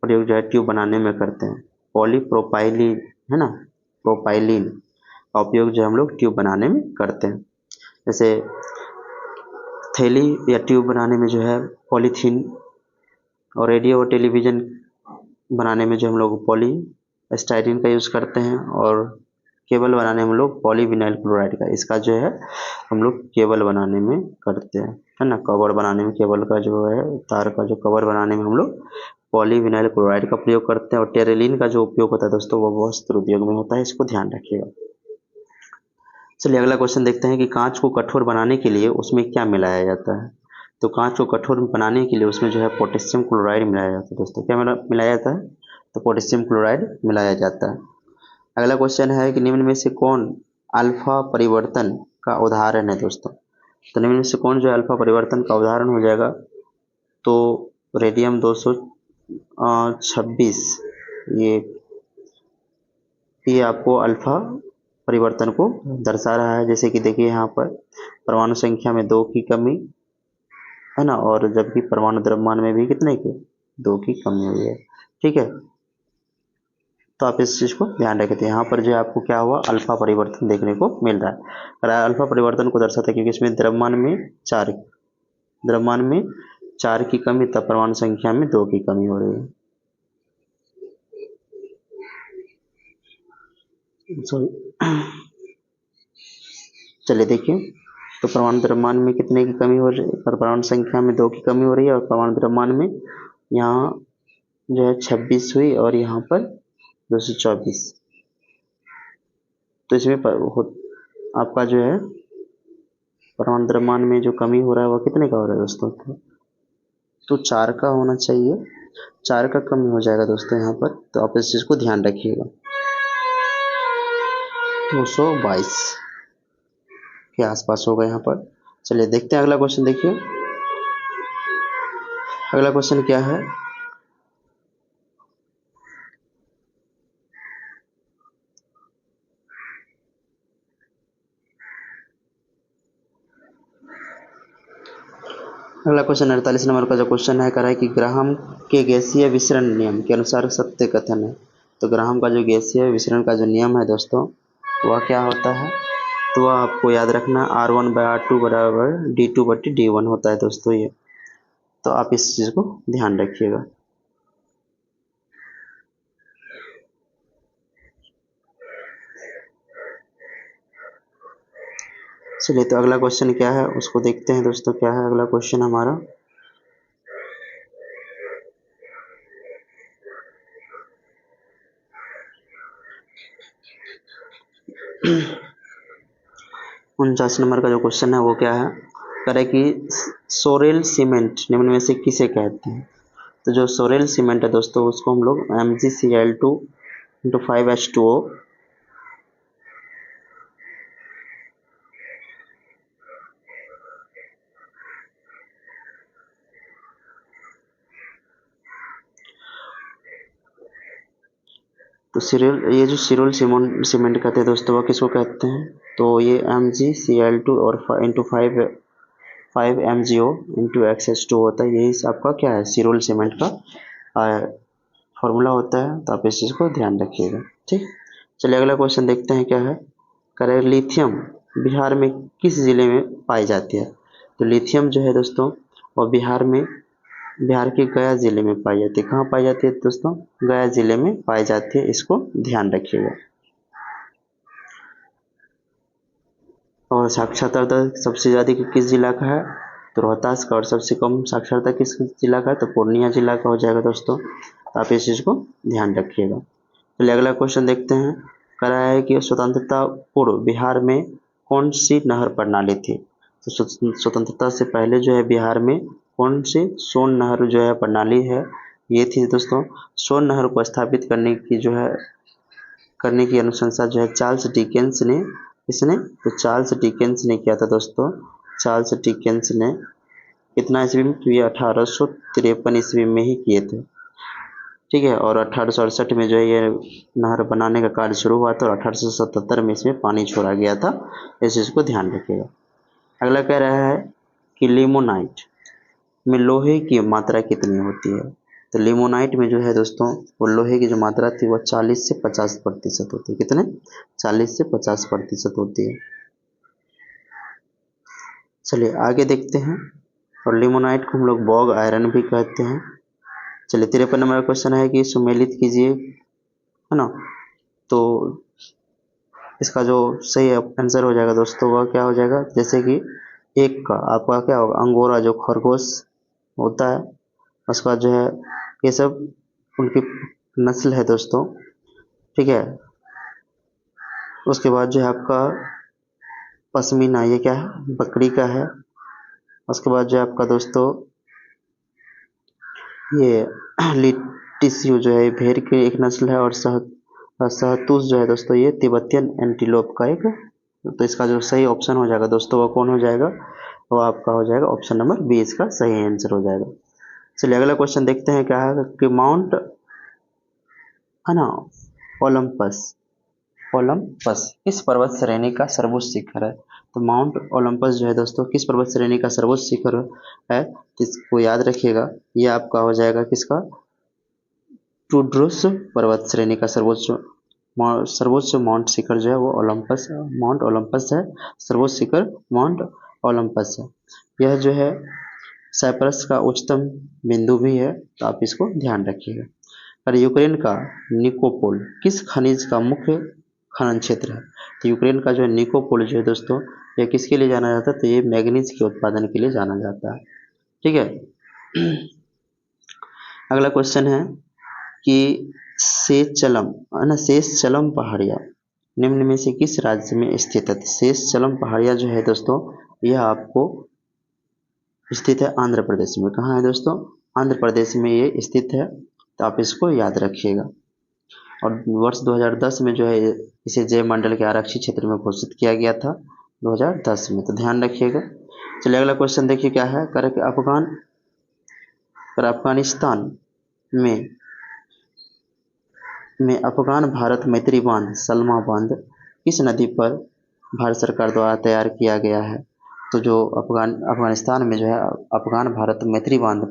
जो है ट्यूब बनाने में करते हैं। पॉलीप्रोपाइलिन है ना, प्रोपाइलिन का उपयोग जो हम लोग ट्यूब बनाने में करते हैं। जैसे थैली या ट्यूब बनाने में जो है पॉलीथीन, और रेडियो और टेलीविज़न बनाने में जो हम लोग पॉली स्टाइरिन का यूज़ करते हैं, और केबल बनाने में हम लोग पॉलीविनाइल क्लोराइड का, इसका जो है हम लोग केबल बनाने में करते हैं, है ना। कवर बनाने में केबल का जो है तार का जो कवर बनाने में हम लोग पॉलीविनाइल क्लोराइड का प्रयोग करते हैं। और टेरेलिन का जो उपयोग होता है दोस्तों वो वस्त्र उद्योग में होता है, इसको ध्यान रखिएगा। चलिए अगला क्वेश्चन देखते हैं कि कांच को कठोर बनाने के लिए उसमें क्या मिलाया जाता है। तो कांच को कठोर बनाने के लिए उसमें जो है पोटेशियम क्लोराइड मिलाया जाता है दोस्तों। क्या मिलाया जाता है, तो पोटेशियम क्लोराइड मिलाया जाता है। अगला क्वेश्चन है कि निम्न में से कौन अल्फा परिवर्तन का उदाहरण है दोस्तों। तो निम्न में से कौन जो अल्फा परिवर्तन का उदाहरण हो जाएगा, तो रेडियम 226 ये आपको अल्फा परिवर्तन को दर्शा रहा है। जैसे कि देखिए यहाँ पर परमाणु संख्या में 2 की कमी है ना, और जबकि परमाणु द्रव्यमान में भी कितने की 2 की कमी हुई है, ठीक है। तो आप इस चीज़ को ध्यान रखें। तो यहाँ पर जो आपको क्या हुआ, अल्फा परिवर्तन देखने को मिल रहा है। और अल्फा परिवर्तन को दर्शाता है क्योंकि इसमें द्रव्यमान में 4 की कमी, तब परमाणु संख्या में 2 की कमी हो रही है। सॉरी, चलिए देखिए, तो परमाणु द्रव्यमान में कितने की कमी हो रही है, परमाणु संख्या में 2 की कमी हो रही है, और परमाणु द्रव्यमान में यहाँ जो है 26 हुई, और यहाँ पर 224। तो इसमें आपका जो है परमाणु द्रव्यमान में जो कमी हो रहा है वो कितने का हो रहा है दोस्तों, तो 4 का होना चाहिए, 4 का कमी हो जाएगा दोस्तों यहाँ पर। तो आप इस चीज़ को ध्यान रखिएगा। 222 के आसपास होगा यहाँ पर। चलिए देखते हैं अगला क्वेश्चन। देखिए अगला क्वेश्चन क्या है, अगला क्वेश्चन 48 नंबर का जो क्वेश्चन है, कह रहा है कि ग्राहम के गैसीय विसरण नियम के अनुसार सत्य कथन है। तो ग्राहम का जो गैसीय विसरण का जो नियम है दोस्तों, वह क्या होता है, तो वह आपको याद रखना R1/R2 बराबर D2/D1 होता है दोस्तों ये। तो आप इस चीज़ को ध्यान रखिएगा। चलिए तो अगला क्वेश्चन क्या है उसको देखते हैं दोस्तों। क्या है अगला क्वेश्चन हमारा, उनचास नंबर का जो क्वेश्चन है वो क्या है, करे कि सोरेल सीमेंट निम्न में से किसे कहते हैं। तो जो सोरेल सीमेंट है दोस्तों उसको हम लोग MgCl2 × 5H2O तो ये जो सिरोल सीमेंट कहते हैं दोस्तों, वह किसको कहते हैं, तो ये MgCl2 और इंटू 5MgO इंटू XH2 होता है। यही आपका क्या है, सिरोल सीमेंट का फॉर्मूला होता है। तो आप इस चीज़ को ध्यान रखिएगा, ठीक। चलिए अगला क्वेश्चन देखते हैं क्या है, करें लिथियम बिहार में किस जिले में पाई जाती है? तो लिथियम जो है दोस्तों वो बिहार के गया जिले में पाई जाती है। कहाँ पाई जाती है दोस्तों? गया जिले में पाई जाती है, इसको ध्यान रखिएगा। और साक्षरता सबसे ज़्यादा किस जिला का है? तो रोहतास का। और सबसे कम साक्षरता किस जिला का है? तो पूर्णिया जिला का हो जाएगा दोस्तों। तो आप इस चीज़ को ध्यान रखिएगा। चलिए अगला क्वेश्चन देखते हैं। कह रहा है कि स्वतंत्रता पूर्व बिहार में कौन सी नहर प्रणाली थी? तो स्वतंत्रता से पहले जो है बिहार में कौन सी सोन नहर जो है प्रणाली है, ये थी दोस्तों। सोन नहर को स्थापित करने की अनुशंसा जो है चार्ल्स डिकेंस ने, इसने तो चार्ल्स डिकेंस ने किया था दोस्तों। चार्ल्स डिकेंस ने कितना ईस्वी में? तो ये 1853 ईस्वी में ही किए थे, ठीक है। और 1868 में जो है ये नहर बनाने का कार्य शुरू हुआ था और 1877 में इसमें पानी छोड़ा गया था। इस चीज़ को ध्यान रखिएगा। अगला कह रहा है कि लिमोनाइट में लोहे की मात्रा कितनी होती है? तो लिमोनाइट में जो है दोस्तों वो लोहे की जो मात्रा थी वो 40 से 50% होती है। कितने? 40 से 50% होती है। चलिए आगे देखते हैं। और लिमोनाइट को हम लोग बॉग आयरन भी कहते हैं। चलिए 53 नंबर क्वेश्चन है कि सुमेलित कीजिए, है ना। तो इसका जो सही आंसर हो जाएगा दोस्तों वह क्या हो जाएगा? जैसे कि एक का आपका क्या होगा? अंगोरा जो खरगोश होता है, उसके बाद जो है ये सब उनकी नस्ल है दोस्तों, ठीक है। उसके बाद जो है आपका पश्मीना, ये क्या है? बकरी का है। उसके बाद जो है आपका दोस्तों ये लिटिसियो जो है भेड़ की एक नस्ल है। और शहतूश जो है दोस्तों ये तिब्बतियन एंटीलोप का एक। तो इसका जो सही ऑप्शन हो जाएगा दोस्तों वो कौन हो जाएगा? वो आपका हो जाएगा ऑप्शन नंबर बी, इसका सही आंसर हो जाएगा। चलिए अगला क्वेश्चन देखते हैं। क्या है कि माउंट, है ना, ओलंपस, ओलंपस किस पर्वत श्रेणी का सर्वोच्च शिखर है? तो माउंट ओलंपस जो है दोस्तों किस पर्वत श्रेणी का सर्वोच्च शिखर है? इसको याद रखिएगा। ये आपका हो जाएगा किसका? टूड्रोस पर्वत श्रेणी का सर्वोच्च माउंट शिखर जो है वो ओलंपस, माउंट ओलंपस है। सर्वोच्च शिखर माउंट ओलंपस है। यह जो है साइप्रस का उच्चतम बिंदु भी है, तो आप इसको ध्यान रखिएगा। और यूक्रेन का निकोपोल किस खनिज का मुख्य खनन क्षेत्र है? तो यूक्रेन का जो है निकोपोल जो है दोस्तों यह किसके लिए जाना जाता है? तो ये मैग्नीज के उत्पादन के लिए जाना जाता है, ठीक है। अगला क्वेश्चन है कि सेचलम, है ना, शेषचलम पहाड़ियाँ निम्न में से किस राज्य में स्थित है? शेषचलम पहाड़ियाँ जो है दोस्तों यह आपको स्थित है आंध्र प्रदेश में। कहाँ है दोस्तों? आंध्र प्रदेश में ये स्थित है, तो आप इसको याद रखिएगा। और वर्ष 2010 में जो है इसे जय मंडल के आरक्षित क्षेत्र में घोषित किया गया था, 2010 में, तो ध्यान रखिएगा। चलिए अगला क्वेश्चन देखिए क्या है। कर अफगानिस्तान में अफगान भारत मैत्री बांध सलमा बांध किस नदी पर भारत सरकार द्वारा तैयार किया गया है? तो जो अफगानिस्तान में जो है अफगान भारत मैत्री बांध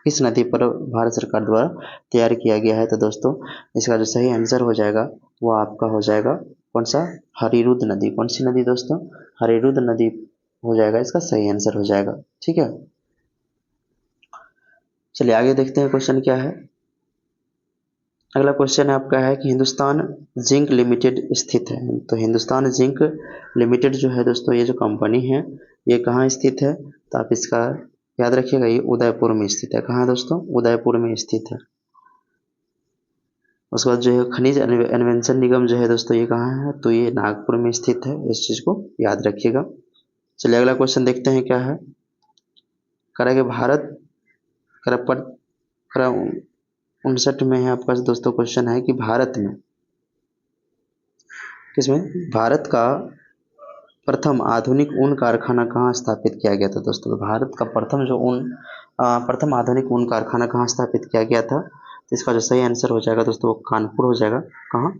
किस नदी पर भारत सरकार द्वारा तैयार किया गया है? तो दोस्तों इसका जो सही आंसर हो जाएगा वो आपका हो जाएगा कौन सा? हरिरुद्ध नदी। कौन सी नदी दोस्तों? हरिरुद्ध नदी हो जाएगा, इसका सही आंसर हो जाएगा, ठीक है। चलिए आगे देखते हैं क्वेश्चन क्या है। अगला क्वेश्चन आपका है कि हिंदुस्तान जिंक लिमिटेड स्थित है। तो हिंदुस्तान जिंक लिमिटेड जो है दोस्तों ये जो कंपनी है ये कहाँ स्थित है? तो आप इसका याद रखिएगा, ये उदयपुर में स्थित है। कहाँ है दोस्तों? उदयपुर में स्थित है। उसके बाद जो है खनिज अन्वेषण निगम जो है दोस्तों ये कहाँ है? तो ये नागपुर में स्थित है, इस चीज़ को याद रखिएगा। चलिए अगला क्वेश्चन देखते हैं क्या है। करेंगे भारत कर 59 में है आपका दोस्तों क्वेश्चन है कि भारत में किसमें भारत का प्रथम आधुनिक ऊन कारखाना कहाँ स्थापित किया गया था? दोस्तों भारत का प्रथम आधुनिक ऊन कारखाना कहाँ स्थापित किया गया था? तो इसका जो सही आंसर हो जाएगा दोस्तों वो कानपुर हो जाएगा। कहाँ?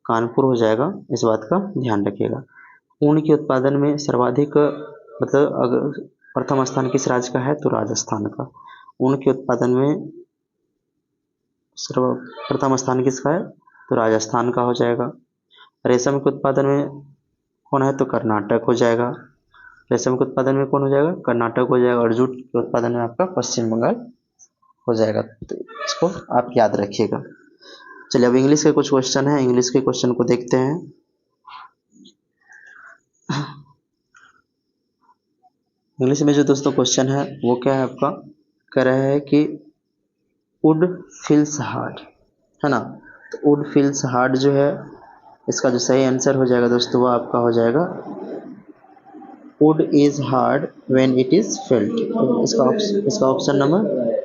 कानपुर हो जाएगा, इस बात का ध्यान रखिएगा। ऊन के उत्पादन में सर्वाधिक मतलब अगर प्रथम स्थान किस राज्य का है? तो राजस्थान का। ऊन के उत्पादन में प्रथम स्थान किसका है? तो राजस्थान का हो जाएगा। रेशम के उत्पादन में कौन है, तो कर्नाटक हो जाएगा। रेशम के उत्पादन में कौन हो जाएगा, कर्नाटक हो जाएगा, और जूट के उत्पादन में आपका पश्चिम बंगाल हो जाएगा। तो इसको आप याद रखिएगा। चलिए अब इंग्लिश के कुछ क्वेश्चन है, इंग्लिश के क्वेश्चन को देखते हैं। इंग्लिश में जो दोस्तों क्वेश्चन है वो क्या है आपका, कह रहा है कि वुड फील्स हार्ड, है ना। तो वुड फील्स हार्ड जो है, इसका जो सही आंसर हो जाएगा दोस्तों वो आपका हो जाएगा would is hard when it is felt. इसका ऑप्शन नंबर,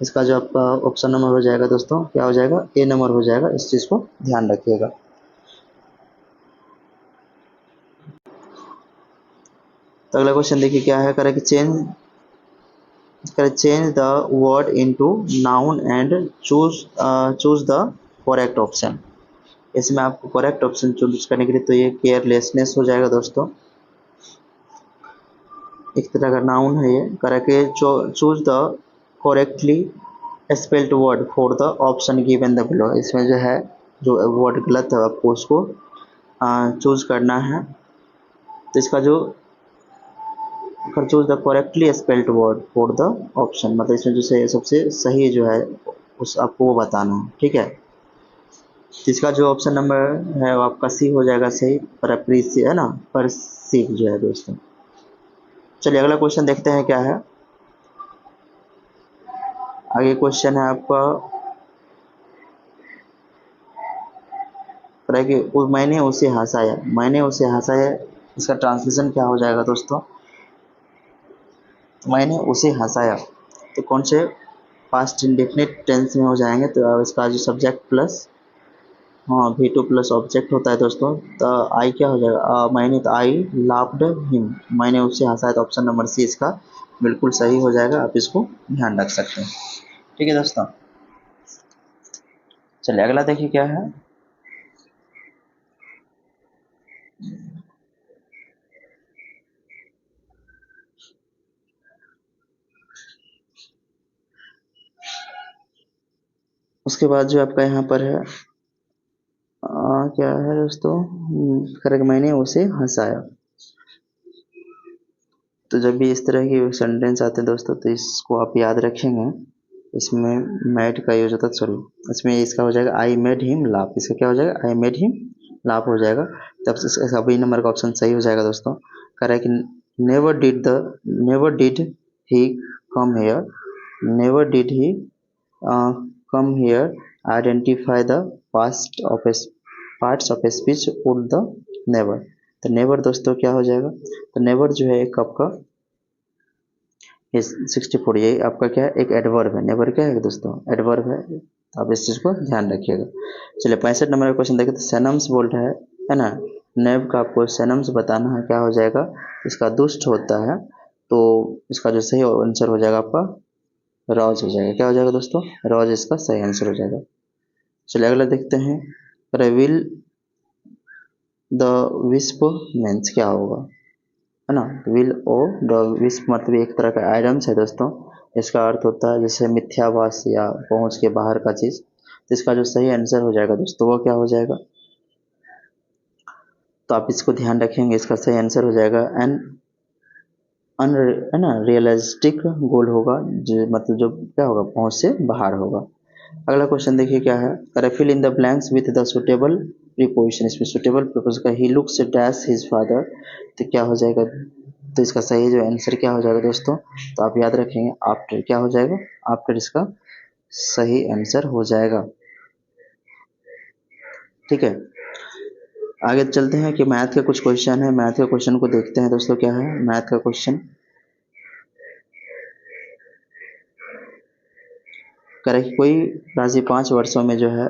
इसका जो आपका ऑप्शन नंबर हो जाएगा दोस्तों, क्या हो जाएगा, ए नंबर हो जाएगा। इस चीज को ध्यान रखिएगा। तो अगला क्वेश्चन देखिए क्या है, करें कि change the word into noun and choose the correct option. इसमें आपको करेक्ट ऑप्शन चूज करने के लिए तो ये केयरलेसनेस हो जाएगा दोस्तों, एक तरह का नाउन है ये। करके choose the correctly spelled word for the option given the below. इसमें जो है जो वर्ड गलत है आपको उसको चूज करना है। तो इसका जो choose the correctly spelled word for the option, मतलब इसमें जो सबसे सही जो है उस आपको वो बताना है, ठीक है। तो इसका जो ऑप्शन नंबर है वो आपका सी हो जाएगा सही, पर है ना, पर सीख जो है दोस्तों। चलिए अगला क्वेश्चन देखते हैं क्या है। आगे क्वेश्चन है आपका, कि मैंने उसे हंसाया, मैंने उसे हंसाया, इसका ट्रांसलेशन क्या हो जाएगा दोस्तों, मैंने उसे हंसाया। तो कौन से पास्ट इंडेफिनिट टेंस में हो जाएंगे, तो इसका जो सब्जेक्ट प्लस हाँ V2 प्लस ऑब्जेक्ट होता है दोस्तों। तो आई क्या हो जाएगा, मैंने, तो आई लाफ्ड हिम, मैंने उसे हंसाया। तो ऑप्शन नंबर सी इसका बिल्कुल सही हो जाएगा, आप इसको ध्यान रख सकते हैं, ठीक है दोस्तों। चलिए अगला देखिए क्या है। उसके बाद जो आपका यहाँ पर है क्या है दोस्तों, करेक्ट, मैंने उसे हंसाया। तो जब भी इस तरह की सेंटेंस आते हैं दोस्तों, तो इसको आप याद रखेंगे। इसमें मैड का यूज होता है, सॉरी, इसमें इसका हो जाएगा आई मेड हिम लाफ। इसका क्या हो जाएगा, आई मेड हिम लाफ हो जाएगा। तब इसका बी नंबर का ऑप्शन सही हो जाएगा दोस्तों। Correct, never did he come here, never did he come here identify the past of parts of speech would the never. तो नेवर दोस्तों क्या हो जाएगा, तो नेवर जो है एक आपका 64, ये आपका क्या है, एक एडवर्ब है। नेवर क्या है दोस्तों, एडवर्ब है। तो आप इस चीज को ध्यान रखिएगा। चलिए 65 नंबर का क्वेश्चन देखिए, तो सेनम्स बोल रहा है ना। नेब का आपको सेनम्स बताना है, क्या हो जाएगा, इसका दुष्ट होता है। तो इसका जो सही आंसर हो जाएगा आपका रॉज हो जाएगा। क्या हो जाएगा दोस्तों, रॉज इसका सही आंसर हो जाएगा। चलिए अगला देखते हैं, रेविल द विस्प मीन्स क्या होगा, है ना। विल ओ द विस्प मतलब एक तरह का आइडम्स है दोस्तों। इसका अर्थ होता है जैसे मिथ्याभास या पहुंच के बाहर का चीज। तो इसका जो सही आंसर हो जाएगा दोस्तों वो क्या हो जाएगा, तो आप इसको ध्यान रखेंगे। इसका सही आंसर हो जाएगा एन है ना, रियलिस्टिक गोल होगा, जो मतलब जो क्या होगा, पहुंच से बाहर होगा। अगला क्वेश्चन देखिए क्या है, करें fill in the blanks with the suitable preposition. इसमें सुटेबल प्रीपोजिशन का ही लुक्स डैश हिज फादर, तो क्या हो जाएगा, तो इसका सही जो आंसर क्या हो जाएगा दोस्तों, तो आप याद रखेंगे आफ्टर क्या हो जाएगा, आफ्टर इसका सही आंसर हो जाएगा, ठीक है। आगे चलते हैं कि मैथ के कुछ क्वेश्चन है, मैथ के क्वेश्चन को देखते हैं दोस्तों। क्या है मैथ का क्वेश्चन, करें कि कोई राशि 5 वर्षों में जो है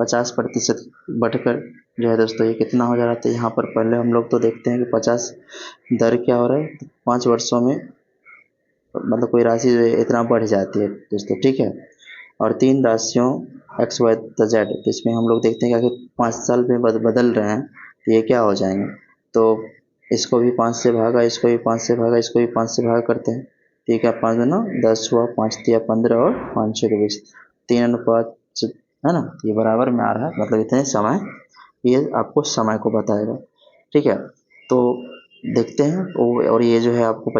50% बढ़कर जो है दोस्तों ये कितना हो जा रहा था। यहाँ पर पहले हम लोग तो देखते हैं कि 50 दर क्या हो रहा है, 5 वर्षों में मतलब कोई राशि जो है इतना बढ़ जाती है दोस्तों, ठीक है। और 3 राशियों एक्स वाई जेड, तो इसमें हम लोग देखते हैं कि 5 साल में बदल रहे हैं, तो ये क्या हो जाएंगे। तो इसको भी 5 से भागा, इसको भी 5 से भागा, इसको भी 5 से भागा करते हैं, ठीक है। 5 दूना 10 हुआ, 5 तिया 15 और 5 छः 20, 3 अनुपात है ना। तो ये बराबर में आ रहा है, मतलब इतने समय, ये आपको समय को बताएगा। ठीक है, तो देखते हैं। और ये जो है आपको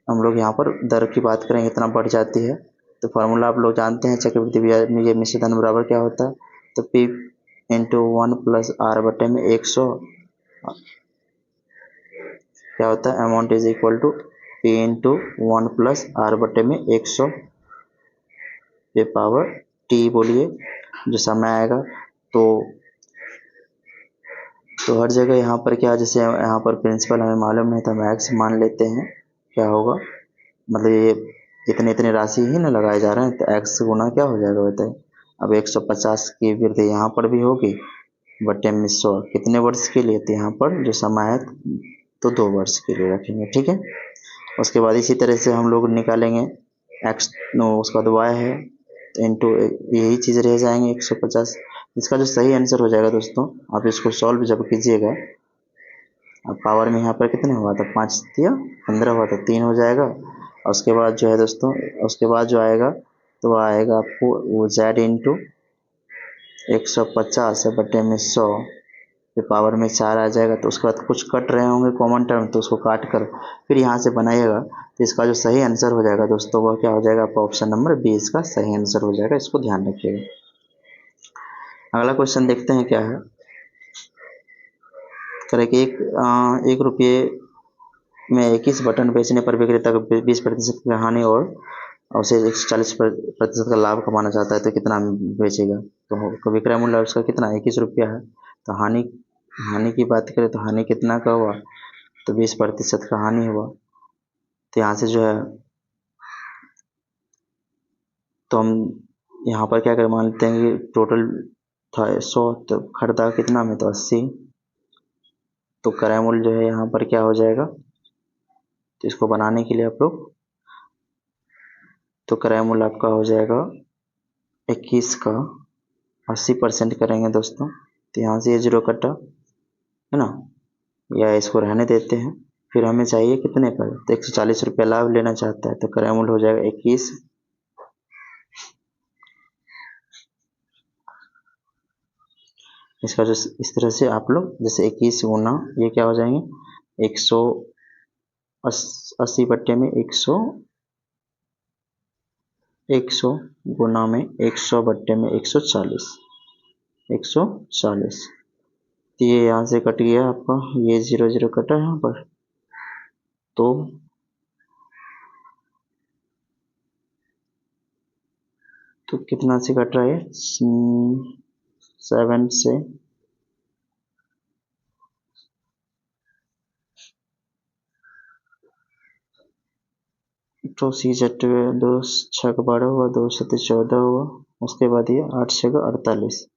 हम लोग यहाँ पर दर की बात करें इतना बढ़ जाती है, तो फार्मूला आप लोग जानते हैं चक्रवृद्धि ब्याज में, ये मिश्र धन बराबर क्या होता है, तो P इंटू 1+R/100 क्या होता है, amount is equal to P into 1+R/100 पे पावर टी बोलिए, जो समय आएगा। तो हर जगह यहाँ पर क्या, जैसे यहाँ पर प्रिंसिपल हमें मालूम नहीं था, हम एक्स मान लेते हैं, क्या होगा, मतलब ये इतने इतने राशि ही ना लगाए जा रहे हैं, तो एक्स गुना क्या हो जाएगा बताइए। अब 150 की वृद्धि यहाँ पर भी होगी, बटे में 100 कितने वर्ष के लिए, तो यहाँ पर जो समय है तो 2 वर्ष के लिए रखेंगे। ठीक है, उसके बाद इसी तरह से हम लोग निकालेंगे एक्स, उसका बाद वाई है, तो इंटू यही चीज़ रह जाएंगे 150। इसका जो सही आंसर हो जाएगा दोस्तों, आप इसको सॉल्व जब कीजिएगा, अब पावर में यहाँ पर कितने हुआ था, 5 या 15 हुआ था, 3 हो जाएगा। और उसके बाद जो है दोस्तों, उसके बाद जो आएगा तो वह आएगा आपको वो जेड इंटू 150 बटे में 100 फिर पावर में 4 आ जाएगा। तो उसके बाद कुछ कट रहे होंगे कॉमन टर्म, तो उसको काट कर फिर यहाँ से बनाइएगा, तो इसका जो सही आंसर हो जाएगा दोस्तों वह क्या हो जाएगा, आपका ऑप्शन नंबर बी इसका सही आंसर हो जाएगा। इसको ध्यान रखिएगा। अगला क्वेश्चन देखते हैं क्या है। करें कि 1 रुपये में 21 बटन बेचने पर विक्रेता को 20% की हानि और उसे 140% का लाभ कमाना चाहता है, तो कितना बेचेगा। तो विक्रय मूल्य उसका कितना, 21 रुपया है। तो हानि की बात करें तो हानि कितना का हुआ, तो 20% का हानि हुआ। तो यहाँ से जो है, तो हम यहाँ पर क्या कर मान लेते हैं कि टोटल था 100, तो खरीदा कितना में, तो 80। तो क्रय मूल्य जो है यहाँ पर क्या हो जाएगा, तो इसको बनाने के लिए आप लोग, तो क्रय मूल्य आपका हो जाएगा 21 का 80% करेंगे दोस्तों, तो यहाँ से ये 0 कटा, है ना, या इसको रहने देते हैं। फिर हमें चाहिए कितने पर, तो 140 रुपये लाभ लेना चाहता है, तो क्रय मूल्य हो जाएगा 21। इसका जो इस तरह से आप लोग जैसे 21 गुना ये क्या हो जाएंगे 180 बट्टे में 100 गुना में 100 बट्टे में 140, तो ये यहाँ से कट गया आपका, ये 0 0 कटा यहाँ पर, तो कितना से कट रहा है, 7 से, तो 2 6 12 हुआ, 2 7 14 हुआ, उसके बाद ये 8 6 48।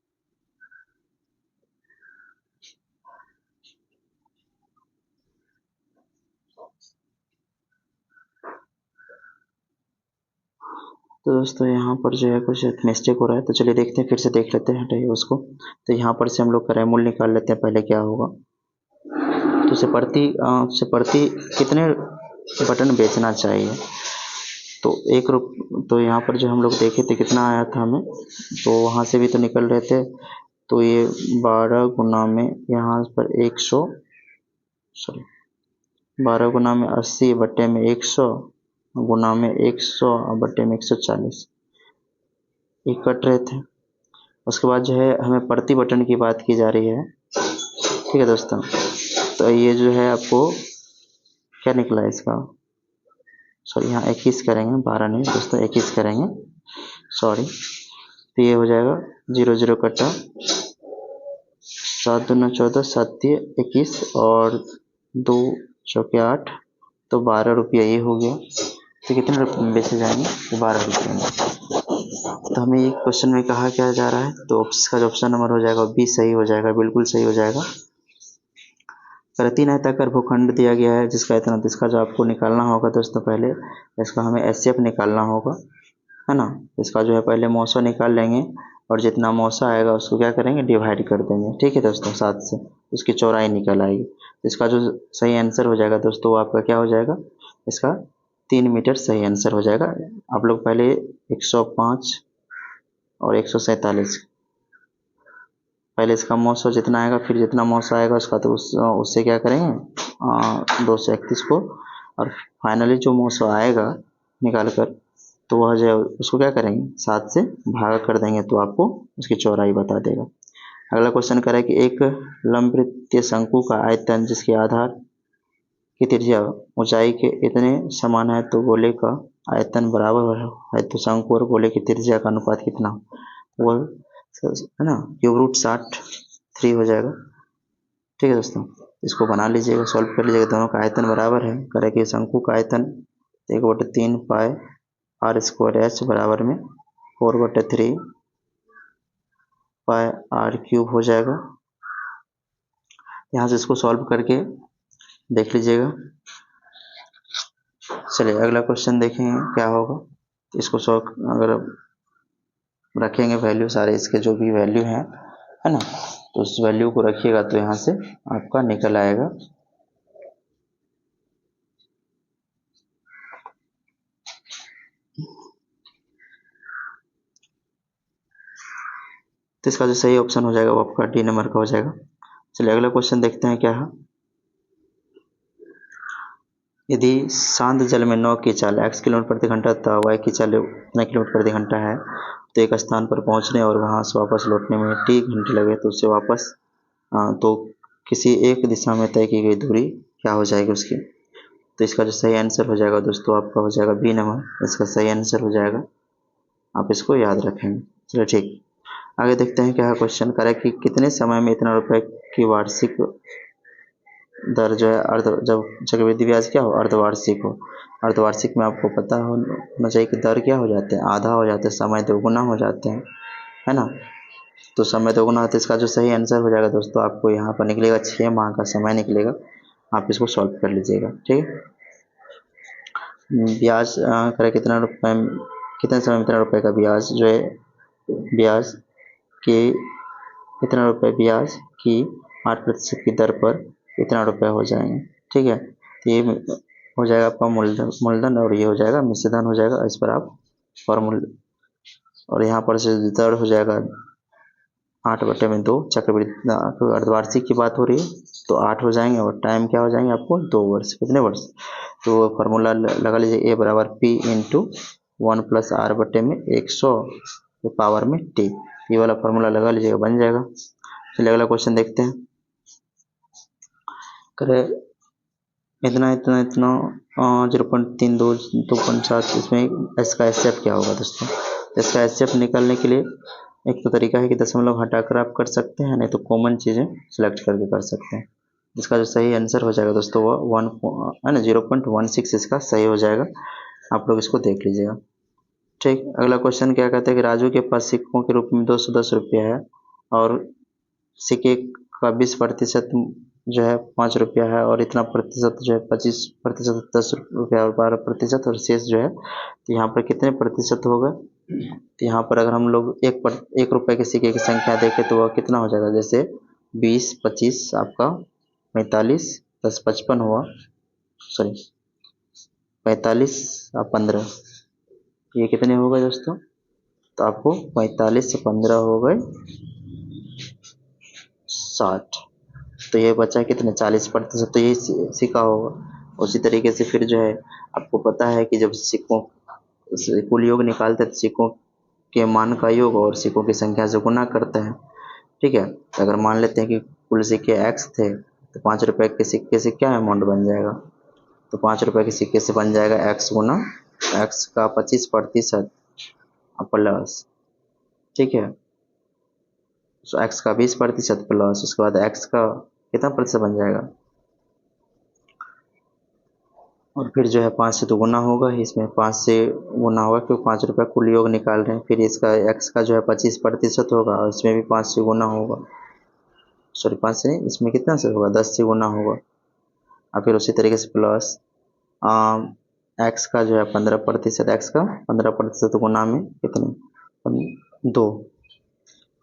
तो दोस्तों यहाँ पर जो है कुछ मिस्टेक हो रहा है, तो चलिए देखते हैं, फिर से देख लेते हैं, हटाइए उसको। तो यहाँ पर से हम लोग क्रय मूल्य निकाल लेते हैं, पहले क्या होगा, तो उसे प्रति कितने बटन बेचना चाहिए। तो तो यहाँ पर जो हम लोग देखे थे कितना आया था हमें, तो वहाँ से भी तो निकल रहे थे। तो ये 12 गुना में यहाँ पर 12 गुना में 80 बट्टे में 100 गुना में 100 बट्टे में 140 ये कट रहे थे। उसके बाद जो है हमें प्रति बटन की बात की जा रही है। ठीक है दोस्तों, तो ये जो है आपको क्या निकला है इसका, सॉरी यहाँ 21 करेंगे, 12 नहीं दोस्तों 21 करेंगे, सॉरी। तो ये हो जाएगा 0 0 कटा, 7 दूना 14, 7 21 और 2 चौके 8, तो 12 रुपया ये हो गया। तो कितने रुपये में बेचे जाएंगे, तो 12 रुपये में। तो हमें ये क्वेश्चन में कहा क्या जा रहा है, तो इसका जो ऑप्शन नंबर हो जाएगा बी सही हो जाएगा, बिल्कुल सही हो जाएगा। 3 आयताकार भूखंड दिया गया है जिसका इतना, इसका जो आपको निकालना होगा दोस्तों, पहले इसका हमें एचसीएफ निकालना होगा, है ना। इसका जो है पहले मौसा निकाल लेंगे, और जितना मौसा आएगा उसको क्या करेंगे, डिवाइड कर देंगे। ठीक है दोस्तों, 7 से उसकी चौड़ाई निकल आएगी। इसका जो सही आंसर हो जाएगा दोस्तों, वो आपका क्या हो जाएगा, इसका 3 मीटर सही आंसर हो जाएगा। आप लोग पहले 105 और 147 पहले इसका 900 जितना आएगा, फिर जितना 900 आएगा उसका तो उससे क्या करेंगे 231 को, और फाइनली जो 900 आएगा निकाल कर, तो वह जो है उसको क्या करेंगे 7 से भागा कर देंगे, तो आपको उसकी चौड़ाई बता देगा। अगला क्वेश्चन करें कि एक लंबवृत्तीय शंकु का आयतन जिसके आधार की त्रिज्या ऊंचाई के इतने समान है तो गोले का आयतन बराबर है, तो शंकु और गोले की त्रिज्या का अनुपात कितना, वो है ना क्यूब रूट 63 हो जाएगा। ठीक है दोस्तों, इसको बना लीजिएगा, सॉल्व कर लीजिएगा, दोनों का आयतन बराबर है। करें कि शंकु का आयतन 1/3 पाई आर स्क्वायर एच बराबर में 4/3 पाई आर क्यूब हो जाएगा। यहाँ से इसको सॉल्व करके देख लीजिएगा। चलिए अगला क्वेश्चन देखेंगे क्या होगा। इसको सॉल्व अगर रखेंगे वैल्यू सारे इसके जो भी वैल्यू है ना, तो उस वैल्यू को रखिएगा तो यहाँ से आपका निकल आएगा। तो इसका जो सही ऑप्शन हो जाएगा वो आपका डी नंबर का हो जाएगा। चलिए अगला क्वेश्चन देखते हैं क्या है। यदि शांत जल में 9 की चाल x किलोमीटर प्रति घंटा तथा y की चाल उतना किलोमीटर प्रति घंटा है, तो एक स्थान पर पहुंचने और वहां से वापस लौटने में t घंटे लगे, तो उससे वापस तो किसी एक दिशा में तय की गई दूरी क्या हो जाएगी उसकी। तो इसका जो सही आंसर हो जाएगा दोस्तों आपका हो जाएगा बी नंबर, इसका सही आंसर हो जाएगा। आप इसको याद रखेंगे। चलो ठीक, आगे देखते हैं क्या है। क्वेश्चन करें कि कितने समय में इतना रुपए की वार्षिक दर जो है अर्ध जब चक्रवृद्धि ब्याज क्या हो अर्धवार्षिक हो। अर्धवार्षिक में आपको पता होना चाहिए कि दर क्या हो जाते हैं, आधा हो जाते हैं, समय दोगुना हो जाते हैं, है ना। तो समय दोगुना होता है, इसका जो सही आंसर हो जाएगा दोस्तों आपको यहाँ पर निकलेगा 6 माह का समय निकलेगा। आप इसको सॉल्व कर लीजिएगा। ठीक है, ब्याज करें कितना रुपये, कितने समय में इतना रुपये का ब्याज जो है, ब्याज के इतना रुपये ब्याज की 8% की दर पर इतना रुपये हो जाएंगे। ठीक है, तो ये हो जाएगा आपका मूलधन और ये हो जाएगा मिश्रधन हो जाएगा। इस पर आप फॉर्मूल और यहाँ पर से दर हो जाएगा 8/2 चक्रवृद्धि अर्धवार्षिक की बात हो रही है तो 8 हो जाएंगे, और टाइम क्या हो जाएंगे आपको 2 वर्ष। कितने वर्ष, तो फार्मूला लगा लीजिए, ए बराबर पी इंटू 1 + r/100 के पावर में टी, ये वाला फार्मूला लगा लीजिएगा, बन जाएगा। चलिए अगला क्वेश्चन देखते हैं। करे इतना इतना इतना 0.32 2.7, इसमें इसका एचएफ क्या होगा दोस्तों। इसका एचएफ निकालने के लिए एक तो तरीका है कि दशमलव हटाकर आप कर सकते हैं, नहीं तो कॉमन चीज़ें सिलेक्ट करके कर सकते हैं। इसका जो सही आंसर हो जाएगा दोस्तों वो 1 है ना 0.16 इसका सही हो जाएगा। आप लोग इसको देख लीजिएगा। ठीक, अगला क्वेश्चन क्या कहते हैं कि राजू के पास सिक्कों के रूप में 210 रुपया है और सिक्के का 20% जो है 5 रुपया है, और इतना प्रतिशत जो है 25% 10 रुपया और 12% और शेष जो है, तो यहाँ पर कितने प्रतिशत होगा। तो यहाँ पर अगर हम लोग 1 रुपये के सिक्के की संख्या देखें तो वह कितना हो जाएगा, जैसे 20 25 आपका 45 10 55 हुआ, सॉरी 45 और 15, ये कितने हो गए दोस्तों, तो आपको 45 से 15 हो गए 60, तो ये बचा कितने 40%, तो ये सिक्का होगा। उसी तरीके से फिर जो है आपको पता है कि जब सिक्कों कुल योग निकालते हैं तो सिक्कों के मान का योग और सिक्कों की संख्या से गुना करते हैं। ठीक है, तो अगर मान लेते हैं कि कुल सिक्के x थे तो 5 रुपए के सिक्के से क्या अमाउंट बन जाएगा, तो 5 रुपए के सिक्के से बन जाएगा x गुना x का 25% प्लस, ठीक है, तो x का 20% प्लस उसके बाद x का कितना प्रतिशत बन जाएगा, और फिर जो है 5 से तो गुना होगा, इसमें 5 से गुना होगा क्योंकि 5 रुपये कुल योग निकाल रहे हैं। फिर इसका x का जो है 25% होगा और इसमें भी 5 से गुना होगा, सॉरी 5 से नहीं, इसमें कितना से होगा 10 से गुना होगा, और फिर उसी तरीके से प्लस x का जो है 15%, x का 15% गुना में कितने 2,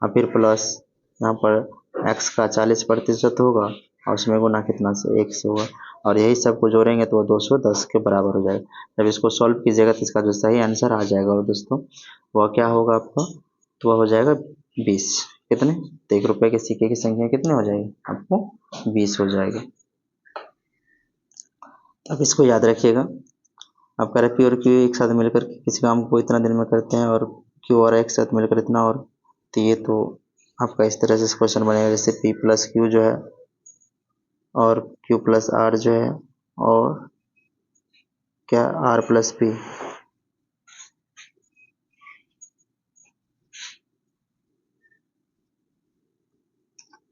और फिर प्लस यहाँ पर x का 40% होगा और उसमें गुना कितना से 1 से होगा, और यही सब को जोड़ेंगे तो वो 210 के बराबर हो जाएगा। जब इसको सॉल्व कीजिएगा तो इसका जो सही आंसर आ जाएगा और दोस्तों वह क्या होगा आपका, तो वह हो जाएगा 20। कितने, तो 1 रुपये के सिक्के की संख्या कितने हो जाएगी आपको 20 हो जाएगी। अब इसको याद रखिएगा। आप कह रहे पी और क्यू एक साथ मिलकर किसी काम को इतना दिन में करते हैं और क्यू और एक साथ मिलकर इतना, और तो ये तो आपका इस तरह से क्वेश्चन बनेगा, जैसे पी प्लस क्यू जो है और क्यू प्लस आर जो है, और क्या आर प्लस पी।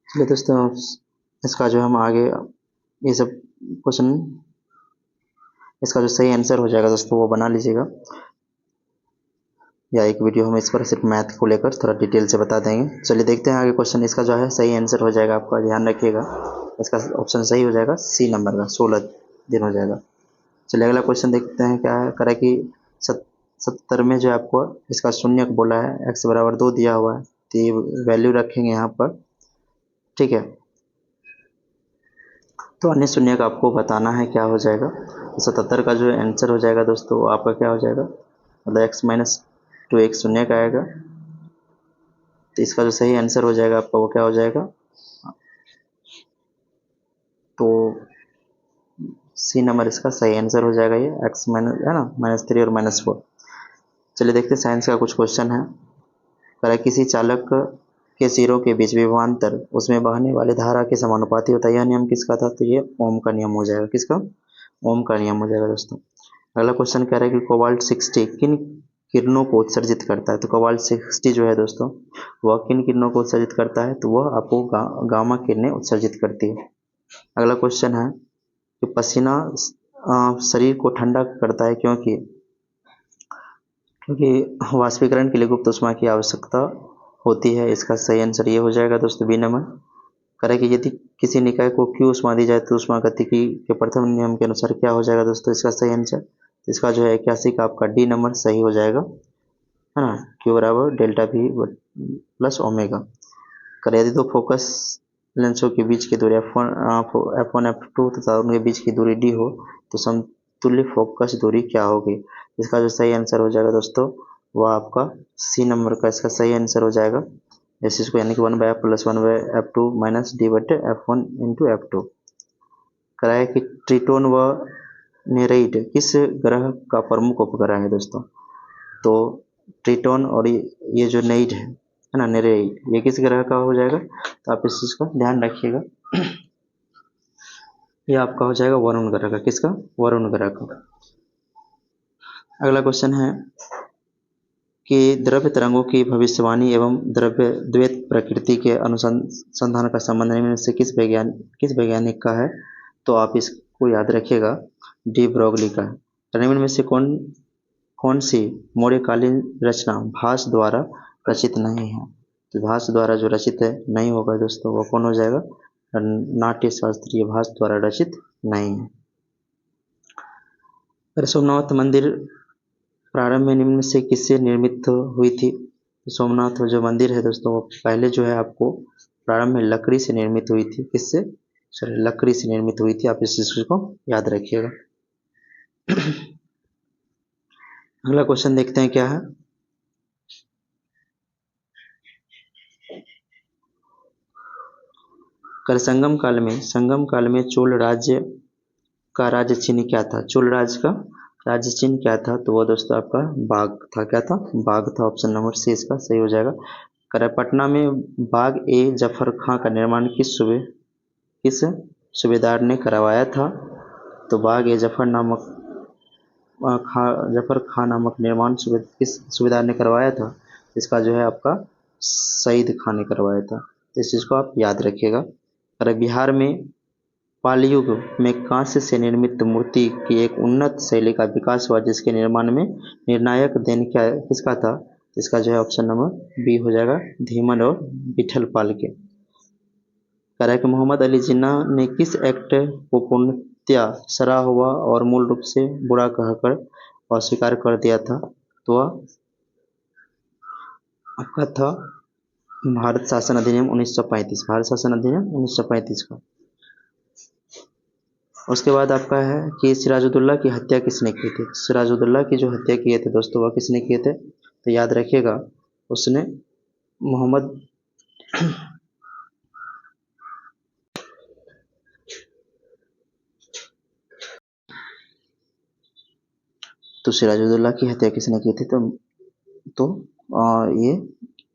चलिए दोस्तों, इसका जो हम आगे ये सब क्वेश्चन, इसका जो सही आंसर हो जाएगा दोस्तों वो बना लीजिएगा, या एक वीडियो हम इस पर सिर्फ मैथ को लेकर थोड़ा डिटेल से बता देंगे। चलिए देखते हैं आगे क्वेश्चन। इसका जो है सही आंसर हो जाएगा, आपका ध्यान रखिएगा, इसका ऑप्शन सही हो जाएगा सी नंबर का, 16 दिन हो जाएगा। चलिए अगला क्वेश्चन देखते हैं क्या है। करें कि 70 में जो आपको इसका शून्य बोला है, x बराबर 2 दिया हुआ है, तो ये वैल्यू रखेंगे यहाँ पर, ठीक है। तो अन्य शून्य का आपको बताना है क्या हो जाएगा। तो 77 का जो आंसर हो जाएगा दोस्तों वो आपका क्या हो जाएगा, मतलब x माइनस 2x शून्य का आएगा, तो इसका जो सही आंसर हो जाएगा आपका वो क्या हो जाएगा, तो सी नंबर इसका सही आंसर हो जाएगा, ये x माइनस है ना, -3 और -4। चलिए देखते हैं साइंस का कुछ क्वेश्चन है। करें किसी चालक के सिरों के बीच विभवांतर उसमें बहने वाली धारा के समानुपाती होता है, यह नियम किसका था, तो ये ओम का नियम हो जाएगा। किसका, ओम का नियम हो जाएगा दोस्तों। अगला क्वेश्चन कह रहा है कि कोबाल्ट 60 किन किरणों को उत्सर्जित करता है, तो कोबाल्ट 60 जो है दोस्तों वह किन किरणों को उत्सर्जित करता है, तो वह आपको गामा किरणें उत्सर्जित करती है। अगला क्वेश्चन है कि पसीना शरीर को ठंडा करता है क्योंकि क्योंकि वाष्पीकरण के लिए गुप्त ऊष्मा की आवश्यकता होती है। इसका सही आंसर ये हो जाएगा दोस्तों बी नंबर। करें कि यदि किसी निकाय को क्यू ऊष्मा दी जाए तो ऊष्मा गतिकी के प्रथम नियम के अनुसार क्या हो जाएगा दोस्तों, इसका सही आंसर, इसका जो है 81 का आपका डी नंबर सही हो जाएगा, है ना। क्यू बराबर डेल्टा वी प्लस ओमेगा। करें यदि दो फोकस लेंसों के बीच की दूरी f1 f2 तथा उनके बीच की दूरी d हो तो समतुल्य फोकस दूरी क्या होगी। इसका जो सही आंसर हो जाएगा दोस्तों वह आपका सी नंबर का इसका सही आंसर हो जाएगा, इस चीज को यानी कि 1/f plus 1/f2 minus D बटे f1 इंटू f2। कराया कि ट्रिटोन व नेरेइड किस ग्रह का प्रमुख उपग्रह है दोस्तों, तो ट्रिटोन और ये जो नेइड है ना, नेरेइड, ये किस ग्रह का हो जाएगा, तो आप इस चीज का ध्यान रखिएगा। ये आपका हो जाएगा वरुण ग्रह का, किसका, वरुण ग्रह का। अगला क्वेश्चन है कि द्रव्य तरंगों की भविष्यवाणी एवं द्रव्य द्वैत प्रकृति के अनुसंधान का संबंध निम्न से किस वैज्ञानिक का है, तो आप इसको याद रखिएगा डी ब्रोगली का है। निम्न में से कौन सी मौर्यकालीन रचना भास द्वारा रचित नहीं है, तो भास द्वारा जो रचित है नहीं होगा दोस्तों वो कौन हो जाएगा, नाट्य शास्त्रीय भास द्वारा रचित नहीं है। सोमनाथ मंदिर प्रारंभ में निम्न से किससे निर्मित हुई थी, सोमनाथ जो मंदिर है दोस्तों वो पहले जो है आपको प्रारंभ में लकड़ी से निर्मित हुई थी, किससे, सॉरी लकड़ी से निर्मित हुई थी, आप इस चीज को याद रखिएगा। अगला क्वेश्चन देखते हैं क्या है। कर संगम काल में चोल राज्य का राज्य चिन्ह क्या था, चोल राज्य का राज्य चिन्ह क्या था, तो वह दोस्तों आपका बाघ था, क्या था, बाघ था। ऑप्शन नंबर सी इसका सही हो जाएगा। कर पटना में बाग ए जफर खां का निर्माण किस सूबेदार ने करवाया था, तो बाग ए जफर खां नामक निर्माण किस सूबेदार ने करवाया था, इसका जो है आपका सईद खान ने करवाया था, तो इस चीज को आप याद रखिएगा। अरे बिहार में पालयुग में कांस्य से निर्मित मूर्ति की एक उन्नत शैली का विकास हुआ जिसके निर्माण में निर्णायक देन क्या किसका था, इसका जो है ऑप्शन नंबर बी हो जाएगा, धीमन और विठल पाल के। कह रहा है कि मोहम्मद अली जिन्ना ने किस एक्ट को पूर्णतया सराहा हुआ और मूल रूप से बुरा कहकर अस्वीकार कर दिया था, तो वह आपका था भारत शासन अधिनियम 1935, भारत शासन अधिनियम 1935 का। उसके बाद आपका है कि सिराजुद्दौला की हत्या किसने की थी, सिराजुद्दौला की जो हत्या किए थे दोस्तों वह किसने किए थे, तो याद रखिएगा उसने मोहम्मद तो सिराजुद्दौला की हत्या किसने की थी? तो ये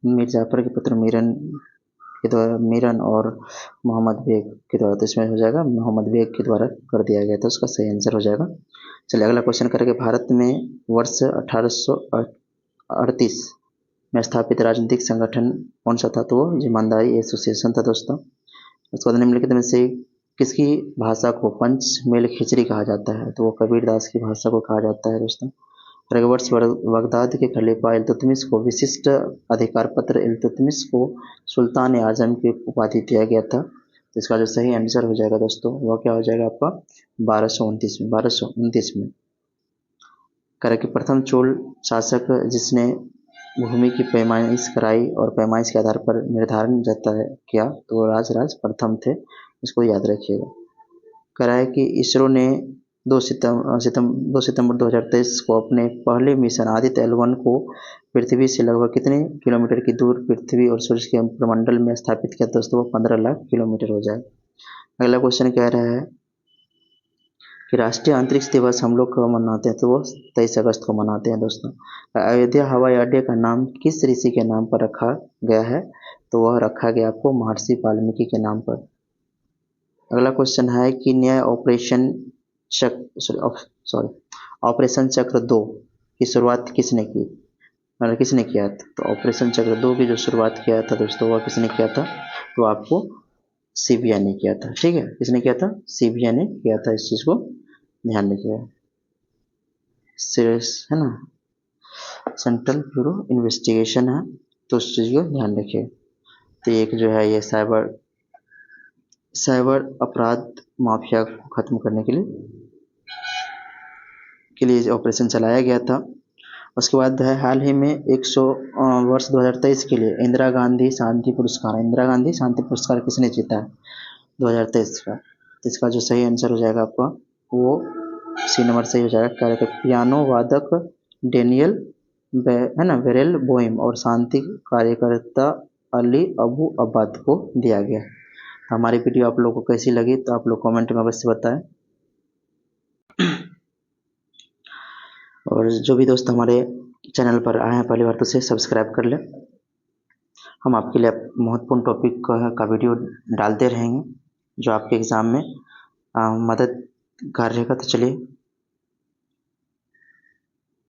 मीर जाफर के पुत्र मीरन के द्वारा, मीरन और मोहम्मद बेग के द्वारा, तो इसमें हो जाएगा मोहम्मद बेग के द्वारा कर दिया गया था, उसका सही आंसर हो जाएगा। चलिए अगला क्वेश्चन करेंगे। भारत में वर्ष 1838 में स्थापित राजनीतिक संगठन कौन सा था? तो वो ईमानदारी एसोसिएशन था दोस्तों। उसके बाद निम्नलिखित में से किसकी भाषा को पंचमेल खिचड़ी कहा जाता है? तो वो कबीरदास की भाषा को कहा जाता है दोस्तों। वर्ष बगदाद के खलीफा इल्तुतमिश को विशिष्ट अधिकार पत्र इल्तुतमिश को सुल्तान आजम की उपाधि दिया गया था। तो इसका जो सही आंसर हो जाएगा दोस्तों वह क्या हो जाएगा आपका 1229 में। करें कि प्रथम चोल शासक जिसने भूमि की पैमाइश कराई और पैमाइश के आधार पर निर्धारण किया तो वो राजराज प्रथम थे, इसको याद रखिएगा। कराए कि इसरो ने 2 सितंबर 2023 को अपने पहले मिशन आदित्य L1 को पृथ्वी से लगभग कितने किलोमीटर की दूर पृथ्वी और सूर्य के प्रमंडल में स्थापित किया? दोस्तों 15 लाख किलोमीटर हो जाए। अगला क्वेश्चन कह रहा है कि राष्ट्रीय अंतरिक्ष दिवस हम लोग कब मनाते हैं? तो वो 23 अगस्त को मनाते हैं दोस्तों। अयोध्या हवाई अड्डे का नाम किस ऋषि के नाम पर रखा गया है? तो वह रखा गया आपको महर्षि वाल्मीकि के नाम पर। अगला क्वेश्चन है कि न्याय ऑपरेशन चक्र 2 की शुरुआत किसने की? मतलब किसने किया था? तो ऑपरेशन चक्र 2 की जो शुरुआत किया था दोस्तों वह किसने किया था? तो आपको सीबीआई ने किया था। ठीक है, किसने किया था? सीबीआई ने किया था। इस चीज को ध्यान रखिएगा, सीरियस है ना, सेंट्रल ब्यूरो इन्वेस्टिगेशन है, तो उस चीज को ध्यान रखिए। तो एक जो है ये साइबर अपराध माफिया को खत्म करने के लिए ऑपरेशन चलाया गया था। उसके बाद है हाल ही में 100 वर्ष 2023 के लिए इंदिरा गांधी शांति पुरस्कार किसने जीता है 2023 का? तो इसका जो सही आंसर हो जाएगा आपका वो सी नंबर सही हो जाएगा। पियानो वादक डेनियल है ना बेरेल बोइम और शांति कार्यकर्ता अली अबू अब्बाद को दिया गया। हमारी वीडियो आप लोगों को कैसी लगी तो आप लोग कमेंट में अवश्य बताएं। और जो भी दोस्त हमारे चैनल पर आए हैं पहली बार तो उसे सब्सक्राइब कर लें। हम आपके लिए महत्वपूर्ण टॉपिक का वीडियो डालते रहेंगे जो आपके एग्ज़ाम में मददगार रहेगा। तो चलिए